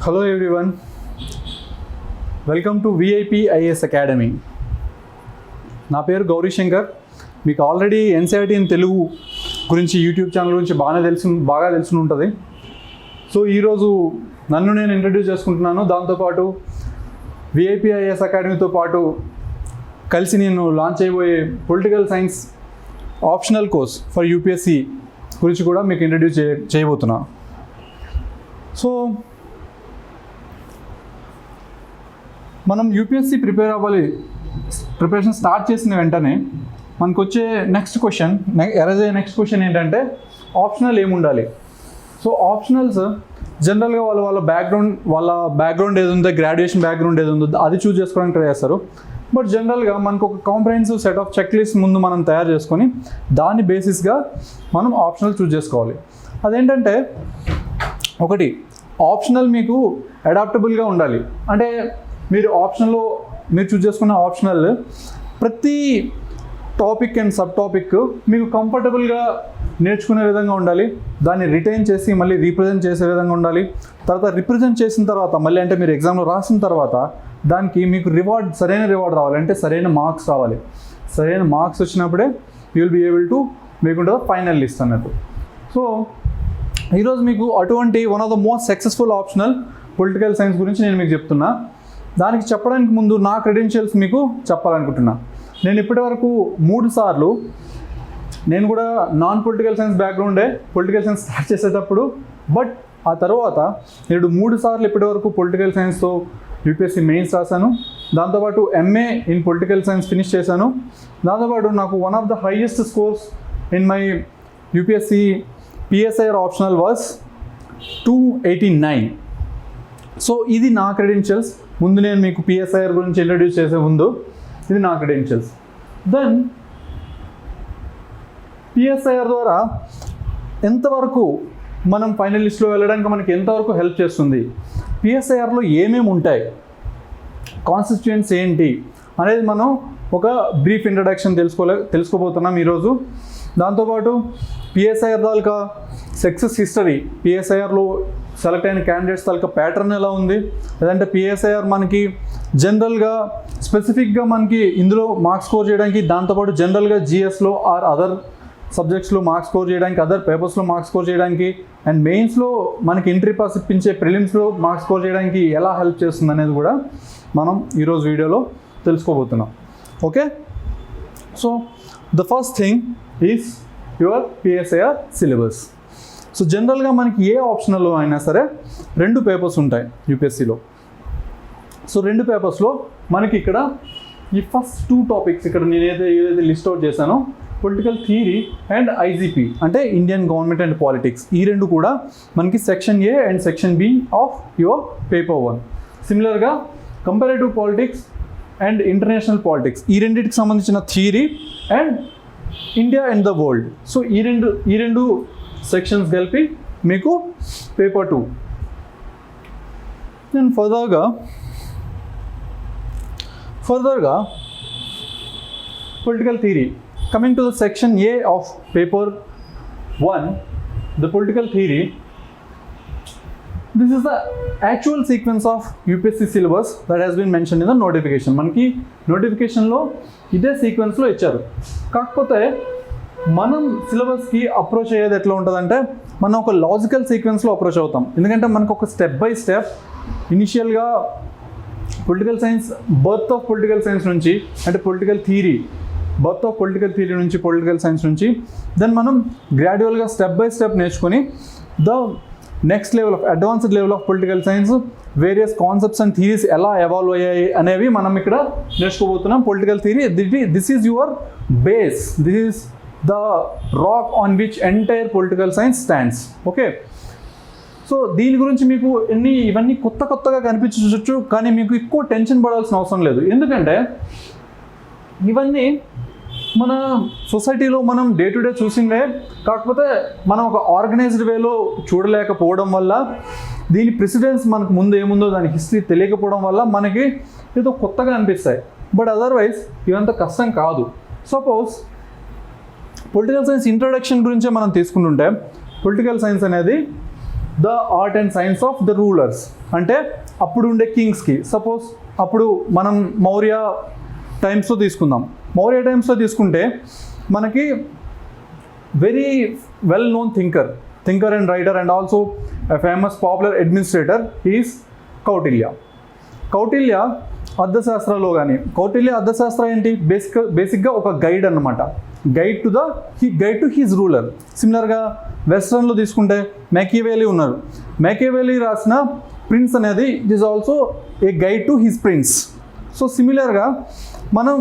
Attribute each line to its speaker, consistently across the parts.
Speaker 1: Hello everyone, welcome to VIP IAS academy. నా పేరు గౌరీ శంకర్. మీకు ఆల్రెడీ ఎన్సీఈఆర్టీ ఇన్ తెలుగు గురించి యూట్యూబ్ ఛానల్ గురించి బాగా తెలిసి ఉంటుంది. సో ఈరోజు నన్ను నేను ఇంట్రడ్యూస్ చేసుకుంటున్నాను. దాంతోపాటు విఐపి ఐఏఎస్ అకాడమీతో పాటు కలిసి నేను లాంచ్ అయిపోయే political science optional course for UPSC గురించి కూడా మీకు ఇంట్రడ్యూస్ చేయబోతున్నా. సో మనం యూపీఎస్సీ ప్రిపరేషన్ స్టార్ట్ చేసిన వెంటనే మనకు వచ్చే నెక్స్ట్ క్వశ్చన్ ఏంటంటే ఆప్షనల్ ఏముండాలి. సో ఆప్షనల్స్ జనరల్గా వాళ్ళ బ్యాక్గ్రౌండ్ ఏది ఉందో, గ్రాడ్యుయేషన్ బ్యాక్గ్రౌండ్ ఏది ఉందో అది చూస్ చేసుకోవడానికి ట్రై చేస్తారు. బట్ జనరల్గా మనకు ఒక comprehensive set of checklist ముందు మనం తయారు చేసుకొని దాని బేసిస్గా మనం ఆప్షనల్ చూస్ చేసుకోవాలి. అదేంటంటే ఒకటి, ఆప్షనల్ మీకు అడాప్టబుల్గా ఉండాలి. అంటే మీరు చూస్ చేసుకున్న ఆప్షనల్ ప్రతి టాపిక్ అండ్ సబ్ టాపిక్ మీకు కంఫర్టబుల్గా నేర్చుకునే విధంగా ఉండాలి. దాన్ని రిటైన్ చేసి మళ్ళీ రీప్రజెంట్ చేసే విధంగా ఉండాలి. తర్వాత రిప్రజెంట్ చేసిన తర్వాత మళ్ళీ అంటే మీరు ఎగ్జామ్లో రాసిన తర్వాత దానికి మీకు సరైన రివార్డ్ రావాలి, అంటే సరైన మార్క్స్ రావాలి. సరైన మార్క్స్ వచ్చినప్పుడే you will be able to మీకు ఫైనల్ లిస్ట్ అన్నట్టు. సో ఈరోజు మీకు అటువంటి one of the most successful optional political science గురించి నేను మీకు చెప్తున్నా. దానికి చెప్పడానికి ముందు నా క్రెడెన్షియల్స్ మీకు చెప్పాలనుకుంటున్నా. నేను ఇప్పటివరకు 3 సార్లు నేను కూడా నాన్ పొలిటికల్ సైన్స్ బ్యాక్గ్రౌండే పొలిటికల్ సైన్స్ స్టార్ట్ చేసేటప్పుడు. బట్ ఆ తర్వాత నేను 3 సార్లు ఇప్పటివరకు పొలిటికల్ సైన్స్తో యూపీఎస్సీ మెయిన్స్ రాశాను. దాంతోపాటు MA in political science finish చేశాను. దాంతోపాటు నాకు one of the highest scores in my UPSC PSIR optional was 289. So ఇది నా క్రెడెన్షియల్స్. ముందు నేను మీకు పిఎస్ఐఆర్ గురించి ఇంట్రడ్యూస్ చేసే ముందు ఇది నా క్రెడెన్షియల్స్. దెన్ పిఎస్ఐఆర్ ద్వారా ఎంతవరకు మనం ఫైనల్ లిస్ట్లో వెళ్ళడానికి మనకి ఎంతవరకు హెల్ప్ చేస్తుంది, పిఎస్ఐఆర్లో ఏమేమి ఉంటాయి, కాన్స్టిట్యూయెంట్స్ ఏంటి అనేది మనం ఒక బ్రీఫ్ ఇంట్రడక్షన్ తెలుసుకోబోతున్నాం ఈరోజు. దాంతోపాటు పిఎస్ఐఆర్ తాలూకా సక్సెస్ హిస్టరీ, పిఎస్ఐఆర్లో సెలెక్ట్ అయిన క్యాండిడేట్స్ తాలూకా ప్యాటర్న్ ఎలా ఉంది, లేదంటే పిఎస్ఐఆర్ మనకి జనరల్గా స్పెసిఫిక్గా మనకి ఇందులో మార్క్స్ స్కోర్ చేయడానికి, దాంతోపాటు జనరల్గా జిఎస్లో ఆర్ అదర్ సబ్జెక్ట్స్లో మార్క్స్ స్కోర్ చేయడానికి, అదర్ పేపర్స్లో మార్క్స్ స్కోర్ చేయడానికి, అండ్ మెయిన్స్లో మనకి ఎంట్రీ పాస్ ఇప్పించే ప్రిలిమ్స్లో మార్క్స్ స్కోర్ చేయడానికి ఎలా హెల్ప్ చేస్తుంది అనేది కూడా మనం ఈరోజు వీడియోలో తెలుసుకోబోతున్నాం. Okay, so the first thing is your PSIR syllabus. So జనరల్గా మనకి ఏ ఆప్షనల్లో అయినా సరే 2 పేపర్స్ ఉంటాయి యూపీఎస్సీలో. సో 2 పేపర్స్లో మనకి ఇక్కడ ఈ ఫస్ట్ 2 టాపిక్స్ ఇక్కడ నేను ఏదైతే లిస్ట్ అవుట్ చేశానో, పొలిటికల్ థియరీ అండ్ ఐజీపీ అంటే ఇండియన్ గవర్నమెంట్ అండ్ పాలిటిక్స్, ఈ 2 కూడా మనకి section A and section B of your paper 1. సిమిలర్గా comparative politics and international politics, ఈ రెండింటికి సంబంధించిన theory and India and the world. So ఈ రెండు సెక్షన్స్ కలిపి మీకు పేపర్ 2. నేను ఫర్దర్గా political theory, coming to the section A of paper 1, the political theory. This is the actual sequence of UPSC syllabus that has been mentioned in the notification. మనకి నోటిఫికేషన్లో ఇదే సీక్వెన్స్లో ఇచ్చారు. కాకపోతే మనం సిలబస్కి అప్రోచ్ అయ్యేది ఎట్లా ఉంటుందంటే, మనం ఒక లాజికల్ సీక్వెన్స్లో అప్రోచ్ అవుతాం. ఎందుకంటే మనకు ఒక స్టెప్ బై స్టెప్ ఇనిషియల్గా political science, birth of political science నుంచి, అంటే బర్త్ ఆఫ్ పొలిటికల్ థియరీ నుంచి, పొలిటికల్ సైన్స్ నుంచి, దెన్ మనం గ్రాడ్యువల్గా స్టెప్ బై స్టెప్ నేర్చుకొని the next level of advanced level of political science, various concepts and theories ఎలా evolve అయ్యాయి అనేవి మనం ఇక్కడ నేర్చుకోబోతున్నాం. Political theory, this is your base, this is the rock on which entire political science stands. Okay, so దీని గురించి మీకు ఇవన్నీ కొత్తగా కనిపించవచ్చు, కానీ మీకు ఎక్కువ టెన్షన్ పడాల్సిన అవసరం లేదు. ఎందుకంటే ఇవన్నీ మన సొసైటీలో మనం డే టు డే చూసిందే, కాకపోతే మనం ఒక ఆర్గనైజ్డ్ వేలో చూడలేకపోవడం వల్ల, దీని ప్రెసిడెన్స్ మనకు ముందు ఏముందో దాని హిస్టరీ తెలియకపోవడం వల్ల మనకి ఏదో కొత్తగా అనిపిస్తాయి. బట్ అదర్వైజ్ ఇవంత కష్టం కాదు. సపోజ్ పొలిటికల్ సైన్స్ ఇంట్రొడక్షన్ గురించే మనం తీసుకుంటుంటే, పొలిటికల్ సైన్స్ అనేది the art and science of the rulers. అంటే అప్పుడు ఉండే కింగ్స్కి, సపోజ్ అప్పుడు మనం మౌర్య టైమ్స్లో తీసుకుందాం. మౌర్య టైమ్స్లో తీసుకుంటే మనకి very well known thinker and writer and also famous popular administrator is Kautilya అర్థశాస్త్రంలో కానీ, కౌటిల్య అర్థశాస్త్ర ఏంటి, బేసిక్గా ఒక గైడ్ అన్నమాట, గైడ్ టు హిజ్ రూలర్. సిమిలర్గా వెస్ట్రన్లో తీసుకుంటే మ్యాకియావెల్లీ ఉన్నారు. మ్యాకియావెల్లీ రాసిన ప్రిన్స్ అనేది it is also a guide to his prince. So సిమిలర్గా మనం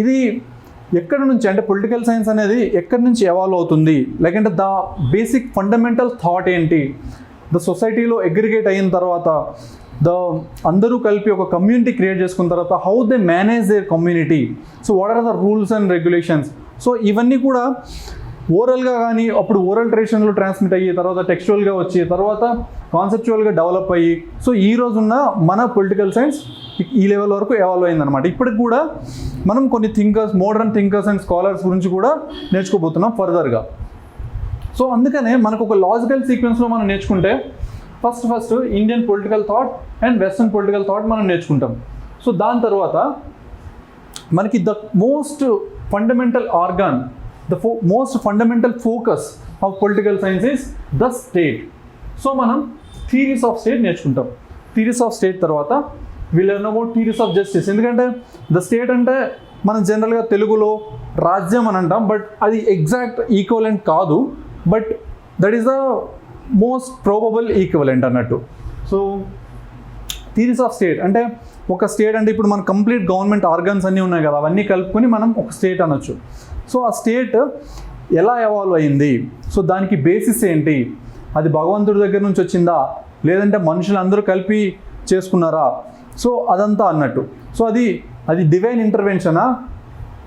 Speaker 1: ఇది ఎక్కడి నుంచి అంటే పొలిటికల్ సైన్స్ అనేది ఎక్కడి నుంచి ఎవాల్వ్ అవుతుంది, లేకంటే ద బేసిక్ ఫండమెంటల్ థాట్ ఏంటి, ద సొసైటీలో అగ్రిగేట్ అయిన తర్వాత అందరూ కలిపి ఒక కమ్యూనిటీ క్రియేట్ చేసుకున్న తర్వాత how they manage their community, so what are the rules and regulations. So ఇవన్నీ కూడా ఓరల్గా కానీ అప్పుడు ఓరల్ ట్రెడిషన్లో ట్రాన్స్మిట్ అయ్యి తర్వాత టెక్స్చువల్గా వచ్చి తర్వాత కాన్సెప్చువల్గా డెవలప్ అయ్యి సో ఈ రోజున్న మన పొలిటికల్ సైన్స్ ఈ లెవెల్ వరకు ఎవాల్వ్ అయిందనమాట. ఇప్పటికి కూడా మనం కొన్ని మోడర్న్ థింకర్స్ అండ్ స్కాలర్స్ గురించి కూడా నేర్చుకోబోతున్నాం ఫర్దర్గా. సో అందుకనే మనకు ఒక లాజికల్ సీక్వెన్స్లో మనం నేర్చుకుంటే first Indian political thought and western political thought మనం నేర్చుకుంటాం. సో దాని తర్వాత మనకి the most fundamental organ, the most fundamental focus of political science is the state. So మనం థియరీస్ ఆఫ్ స్టేట్ నేర్చుకుంటాం. థియరీస్ ఆఫ్ స్టేట్ తర్వాత we learn about theories of justice. ఎందుకంటే the state అంటే మనం జనరల్గా తెలుగులో రాజ్యం అని అంటాం, బట్ అది ఎగ్జాక్ట్ ఈక్వలెంట్ కాదు, but that is the most probable equivalent అన్నట్టు. సో థియరీస్ ఆఫ్ స్టేట్ అంటే ఒక స్టేట్ అంటే ఇప్పుడు మన కంప్లీట్ గవర్నమెంట్ ఆర్గన్స్ అన్నీ ఉన్నాయి కదా, అవన్నీ కలుపుకొని మనం ఒక స్టేట్ అనొచ్చు. సో ఆ స్టేట్ ఎలా ఎవాల్వ్ అయింది, సో దానికి బేసిస్ ఏంటి, అది భగవంతుడి దగ్గర నుంచి వచ్చిందా లేదంటే మనుషులందరూ కలిపి చేసుకున్నారా, సో అదంతా అన్నట్టు. సో అది డివైన్ ఇంటర్వెన్షనా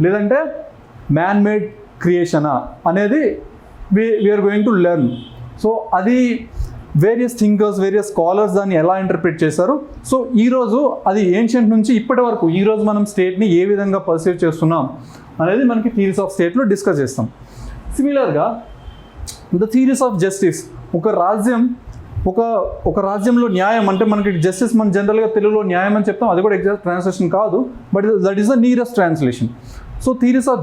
Speaker 1: లేదంటే మ్యాన్ మేడ్ క్రియేషనా అనేది we're going to learn. So అది వేరియస్ థింకర్స్ వేరియస్ స్కాలర్స్ దాన్ని ఎలా ఇంటర్ప్రిట్ చేశారు. సో ఈరోజు అది ఏన్షియంట్ నుంచి ఇప్పటి వరకు ఈరోజు మనం స్టేట్ని ఏ విధంగా పర్సీవ్ చేస్తున్నాం అనేది మనకి థియరీస్ ఆఫ్ స్టేట్లో డిస్కస్ చేస్తాం. సిమిలర్గా ద థియరీస్ ఆఫ్ జస్టిస్, ఒక రాజ్యంలో న్యాయం అంటే మనకి జస్టిస్ మనం జనరల్గా తెలుగులో న్యాయం అని చెప్తాం, అది కూడా ఎగ్జాక్ట్ ట్రాన్స్లేషన్ కాదు, but that is the nearest translation. So theories of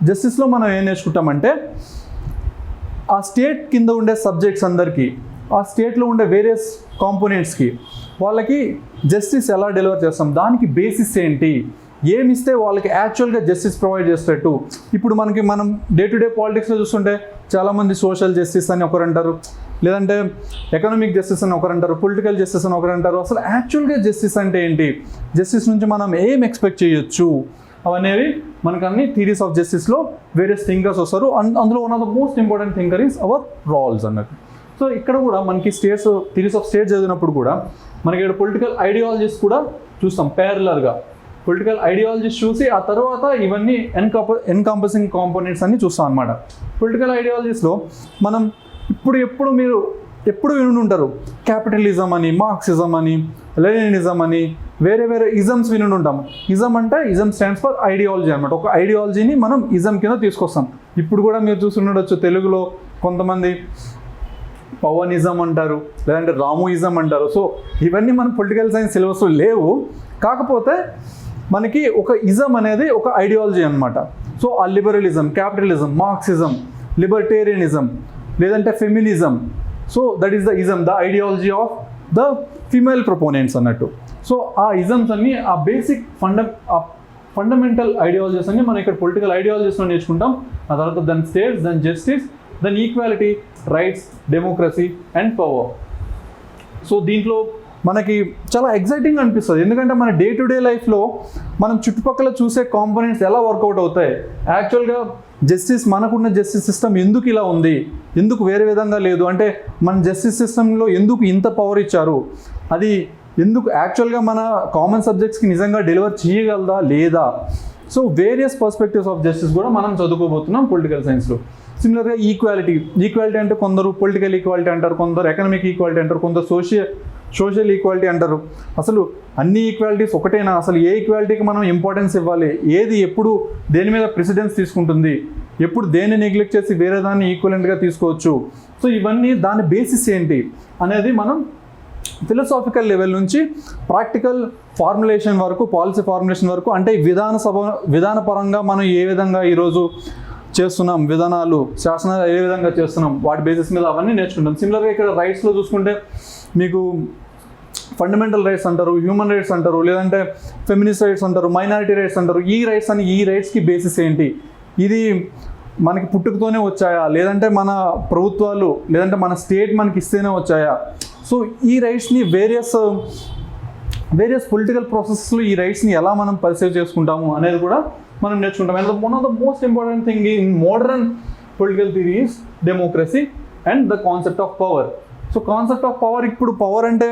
Speaker 1: జస్టిస్లో మనం ఏం నేర్చుకుంటామంటే ఆ స్టేట్ కింద ఉండే సబ్జెక్ట్స్ అందరికీ, ఆ స్టేట్లో ఉండే వేరియస్ కాంపోనెంట్స్కి వాళ్ళకి జస్టిస్ ఎలా డెలివర్ చేస్తాం, దానికి బేసిస్ ఏంటి, ఏమిస్తే వాళ్ళకి యాక్చువల్గా జస్టిస్ ప్రొవైడ్ చేసేటట్టు. ఇప్పుడు మనం డే టు డే పాలిటిక్స్లో చూస్తుంటే చాలామంది సోషల్ జస్టిస్ అని ఒకరు అంటారు, లేదంటే ఎకనామిక్ జస్టిస్ అని ఒకరు అంటారు, పొలిటికల్ జస్టిస్ అని ఒకరు అంటారు. అసలు యాక్చువల్గా జస్టిస్ అంటే ఏంటి, జస్టిస్ నుంచి మనం ఏం ఎక్స్పెక్ట్ చేయొచ్చు, అవనేవి మనకు అన్ని థియరీస్ ఆఫ్ జస్టిస్లో వేరియస్ థింకర్స్ వస్తారు. అందులో one of the most important thinker is our Rolls అన్నట్టు. సో ఇక్కడ కూడా మనకి థియరీస్ ఆఫ్ స్టేట్ చదివినప్పుడు కూడా మనకి ఇక్కడ పొలిటికల్ ఐడియాలజీస్ కూడా చూస్తాం ప్యారలర్గా. పొలిటికల్ ఐడియాలజీస్ చూసి ఆ తర్వాత ఇవన్నీ ఎన్కాంపసింగ్ కాంపోనెంట్స్ అన్ని చూస్తాం అనమాట. పొలిటికల్ ఐడియాలజీస్లో మనం మీరు ఎప్పుడు విని ఉంటారు, క్యాపిటలిజం అని, మార్క్సిజం అని, లెనినిజం అని, వేరే ఇజమ్స్ విని ఉంటాం. ఇజం స్టాండ్స్ ఫర్ ఐడియాలజీ అనమాట. ఒక ఐడియాలజీని మనం ఇజం కింద తీసుకొస్తాం. ఇప్పుడు కూడా మీరు చూస్తుండొచ్చు తెలుగులో కొంతమంది పవనిజం అంటారు, లేదంటే రామోయిజం అంటారు. సో ఇవన్నీ మన పొలిటికల్ సైన్స్ సిలబస్లో లేవు, కాకపోతే మనకి ఒక ఇజం అనేది ఒక ఐడియాలజీ అనమాట. సో ఆ లిబరలిజం, క్యాపిటలిజం, మార్క్సిజం, లిబర్టేరియనిజం, లేదంటే feminism, so that is the ism, the ideology of the female proponents అన్నట్టు. సో ఆ ఇజమ్స్ అన్ని ఆ బేసిక్ ఫండమెంటల్ ఐడియాలజీస్ అన్ని మనం ఇక్కడ పొలిటికల్ ఐడియాలజీస్లో నేర్చుకుంటాం. ఆ తర్వాత then states, then justice, then equality, rights, democracy and power. So దీంట్లో మనకి చాలా ఎగ్జైటింగ్ అనిపిస్తుంది, ఎందుకంటే మన డే టు డే లైఫ్లో మనం చుట్టుపక్కల చూసే కాంపోనెంట్స్ ఎలా వర్కౌట్ అవుతాయి, యాక్చువల్గా మనకున్న జస్టిస్ సిస్టమ్ ఎందుకు ఇలా ఉంది, ఎందుకు వేరే విధంగా లేదు, అంటే మన జస్టిస్ సిస్టంలో ఎందుకు ఇంత పవర్ ఇచ్చారు, అది ఎందుకు యాక్చువల్గా మన కామన్ సబ్జెక్ట్స్కి నిజంగా డెలివర్ చేయగలదా లేదా. So various perspectives of justice కూడా మనం చదువుకోబోతున్నాం పొలిటికల్ సైన్స్లో. సిమిలర్గా ఈక్వాలిటీ అంటే కొందరు పొలిటికల్ ఈక్వాలిటీ అంటారు, కొందరు ఎకనామిక్ ఈక్వాలిటీ అంటారు, కొందరు సోషల్ ఈక్వాలిటీ అంటారు. అసలు అన్ని ఈక్వాలిటీస్ ఒకటేనా, అసలు ఏ ఈక్వాలిటీకి మనం ఇంపార్టెన్స్ ఇవ్వాలి, ఏది ఎప్పుడు దేని మీద ప్రెసిడెన్స్ తీసుకుంటుంది, ఎప్పుడు దేన్ని నెగ్లెక్ట్ చేసి వేరే దాన్ని ఈక్వలెంట్గా తీసుకోవచ్చు. సో ఇవన్నీ దాని బేసిస్ ఏంటి అనేది మనం ఫిలసాఫికల్ లెవెల్ నుంచి ప్రాక్టికల్ ఫార్ములేషన్ వరకు, పాలసీ ఫార్ములేషన్ వరకు, అంటే విధానపరంగా మనం ఏ విధంగా ఈరోజు చేస్తున్నాం, విధానాలు శాసనాలు ఏ విధంగా చేస్తున్నాం, వాటి బేసిస్ మీద అవన్నీ నేర్చుకుంటాం. సిమిలర్గా ఇక్కడ రైట్స్లో చూసుకుంటే మీకు ఫండమెంటల్ రైట్స్ అంటారు, హ్యూమన్ రైట్స్ అంటారు, లేదంటే ఫెమినిస్ట్ రైట్స్ అంటారు, మైనారిటీ రైట్స్ అంటారు. ఈ రైట్స్కి బేసిస్ ఏంటి, ఇది మనకి పుట్టుకతోనే వచ్చాయా, లేదంటే మన ప్రభుత్వాలు లేదంటే మన స్టేట్ మనకి ఇస్తేనే వచ్చాయా? సో ఈ రైట్స్ని వేరియస్ పొలిటికల్ ప్రాసెస్లో ఈ రైట్స్ని ఎలా మనం పర్సీవ్ చేసుకుంటాము అనేది కూడా మనం నేర్చుకుంటాం. And one of the most important thing in modern political theory is democracy and the concept of power. So concept of power, ఇప్పుడు పవర్ అంటే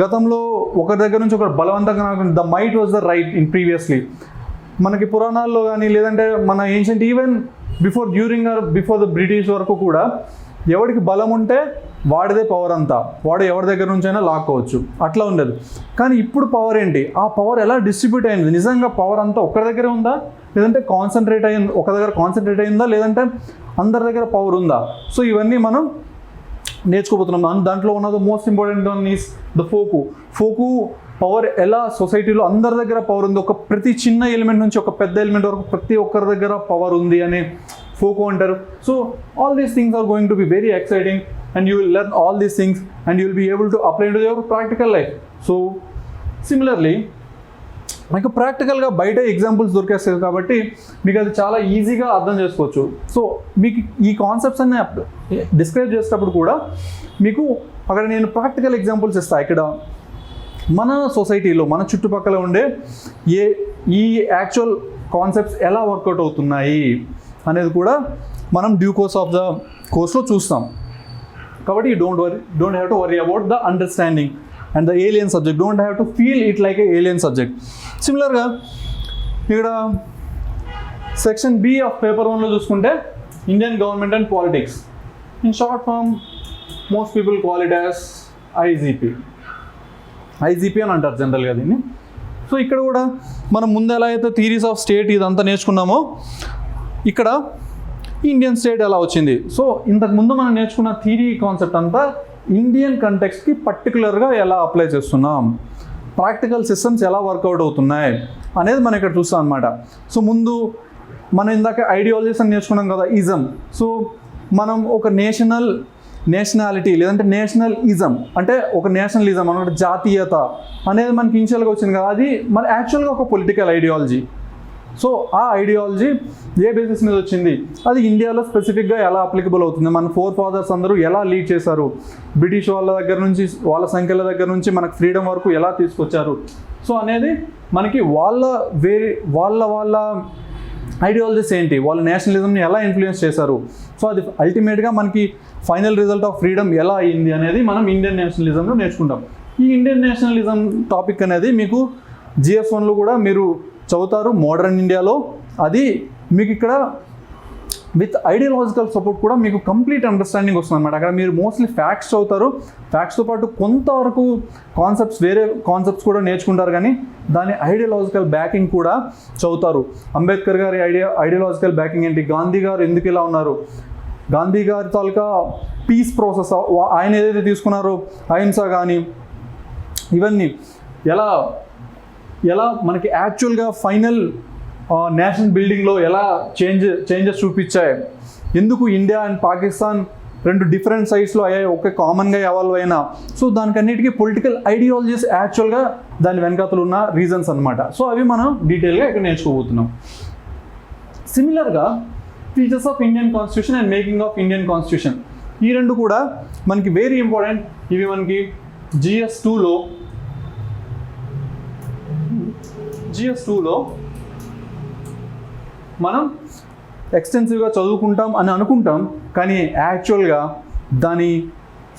Speaker 1: గతంలో ఒకరి దగ్గర నుంచి ఒకరు బలవంతంగా, the might was the right in previously. మనకి పురాణాల్లో కానీ లేదంటే మన ancient even before the British వరకు కూడా ఎవరికి బలం ఉంటే వాడిదే పవర్ అంతా, వాడు ఎవరి దగ్గర నుంచి అయినా లాక్కోవచ్చు, అట్లా ఉండదు. కానీ ఇప్పుడు పవర్ ఏంటి, ఆ పవర్ ఎలా డిస్ట్రిబ్యూట్ అయింది, నిజంగా పవర్ అంతా ఒక్కరి దగ్గరే ఉందా, లేదంటే ఒక దగ్గర కాన్సన్ట్రేట్ అయిందా, లేదంటే అందరి దగ్గర పవర్ ఉందా? సో ఇవన్నీ మనం నేర్చుకోబోతున్నాం. దాంట్లో ఉన్నది most important one is the folk power. ఎలా సొసైటీలో అందరి దగ్గర పవర్ ఉంది, ప్రతి చిన్న ఎలిమెంట్ నుంచి ఒక పెద్ద ఎలిమెంట్ వరకు ప్రతి ఒక్కరి దగ్గర పవర్ ఉంది అని ఫోకో అంటారు. So all these things are going to be very exciting and you will learn all these things and you will be able to apply to your practical life. So similarly మీకు ప్రాక్టికల్గా బయట examples దొరికేస్తాయి కాబట్టి మీకు అది చాలా ఈజీగా అర్థం చేసుకోవచ్చు. సో మీకు ఈ కాన్సెప్ట్స్ అన్ని డిస్క్రైబ్ చేసేటప్పుడు కూడా మీకు అక్కడ నేను ప్రాక్టికల్ ఎగ్జాంపుల్స్ ఇస్తాను. ఇక్కడ మన సొసైటీలో మన చుట్టుపక్కల ఉండే ఈ యాక్చువల్ కాన్సెప్ట్స్ ఎలా వర్కౌట్ అవుతున్నాయి అనేది కూడా మనం డ్యూ కోర్స్ ఆఫ్ ద కోర్స్లో చూస్తాం. కాబట్టి don't have to worry about the understanding and the alien subject. Don't have to feel it like a alien subject. సిమిలర్గా ఇక్కడ సెక్షన్ బి ఆఫ్ పేపర్ 1లో చూసుకుంటే Indian government and politics, in short form most people call it as IGP అని అంటారు జనరల్గా దీన్ని. So ఇక్కడ కూడా మనం ముందు ఎలా అయితే థియరీస్ ఆఫ్ స్టేట్ ఇదంతా నేర్చుకున్నామో ఇక్కడ ఇండియన్ స్టేట్ ఎలా వచ్చింది. సో ఇంతకుముందు మనం నేర్చుకున్న థియరీ కాన్సెప్ట్ అంతా ఇండియన్ కంటెక్స్ట్కి పర్టికులర్గా ఎలా అప్లై చేస్తున్నాం, ప్రాక్టికల్ సిస్టమ్స్ ఎలా వర్కౌట్ అవుతున్నాయి అనేది మనం ఇక్కడ చూస్తాం అనమాట. సో ముందు మనం ఇందాక ఐడియాలజీస్ అని నేర్చుకున్నాం కదా, ఇజం. సో మనం ఒక నేషనాలిటీ లేదంటే నేషనలిజం అంటే ఒక నేషనలిజం అనమాట, జాతీయత అనేది మనకి ఇనిషియల్గా వచ్చింది కదా, అది మన యాక్చువల్గా ఒక పొలిటికల్ ఐడియాలజీ. సో ఆ ఐడియాలజీ ఏ బేసిస్ మీద వచ్చింది, అది ఇండియాలో స్పెసిఫిక్గా ఎలా అప్లికబుల్ అవుతుంది, మన ఫాదర్స్ అందరూ ఎలా లీడ్ చేశారు, బ్రిటిష్ వాళ్ళ దగ్గర నుంచి వాళ్ళ సంఖ్యల దగ్గర నుంచి మనకు ఫ్రీడమ్ వరకు ఎలా తీసుకొచ్చారు, సో అనేది మనకి వాళ్ళ ఐడియాలజీస్ ఏంటి, వాళ్ళ నేషనలిజంని ఎలా ఇన్ఫ్లుయెన్స్ చేశారు, సో అది అల్టిమేట్గా మనకి ఫైనల్ రిజల్ట్ ఆఫ్ ఫ్రీడమ్ ఎలా అయింది అనేది మనం ఇండియన్ నేషనలిజంలో నేర్చుకుంటాం. ఈ ఇండియన్ నేషనలిజం టాపిక్ అనేది మీకు GS1లో కూడా మీరు చదువుతారు, మోడర్న్ ఇండియాలో. అది మీకు ఇక్కడ విత్ ఐడియాలజికల్ సపోర్ట్ కూడా మీకు కంప్లీట్ అండర్స్టాండింగ్ వస్తుంది అనమాట. అక్కడ మీరు మోస్ట్లీ ఫ్యాక్ట్స్ చదువుతారు, ఫ్యాక్ట్స్తో పాటు కొంతవరకు వేరే కాన్సెప్ట్స్ కూడా నేర్చుకుంటారు, కానీ దాని ఐడియాలజికల్ బ్యాకింగ్ కూడా చదువుతారు. అంబేద్కర్ గారి ఐడియాలజికల్ బ్యాకింగ్ ఏంటి, గాంధీ గారు ఎందుకు ఇలా ఉన్నారు, గాంధీ గారి తాలూకా పీస్ ప్రాసెస్, ఆయన ఏదైతే తీసుకున్నారో అహింస కానీ ఇవన్నీ ఎలా మనకి యాక్చువల్గా ఫైనల్ నేషనల్ బిల్డింగ్లో ఎలా చేంజెస్ చూపించాయి, ఎందుకు ఇండియా అండ్ పాకిస్తాన్ రెండు డిఫరెంట్ సైడ్స్లో అయ్యాయి, ఒకే కామన్గా ఎవాల్వ్ అయినా, సో దానికన్నిటికీ పొలిటికల్ ఐడియాలజీస్ యాక్చువల్గా దాని వెనకాతలు ఉన్న రీజన్స్ అనమాట. సో అవి మనం డీటెయిల్గా ఇక్కడ నేర్చుకోబోతున్నాం. సిమిలర్గా features of Indian constitution and making of Indian constitution, ఈ రెండు కూడా మనకి వెరీ ఇంపార్టెంట్. ఇవి మనకి GS2లో మనం ఎక్స్టెన్సివ్గా చదువుకుంటాం అని అనుకుంటాం, కానీ యాక్చువల్గా దాని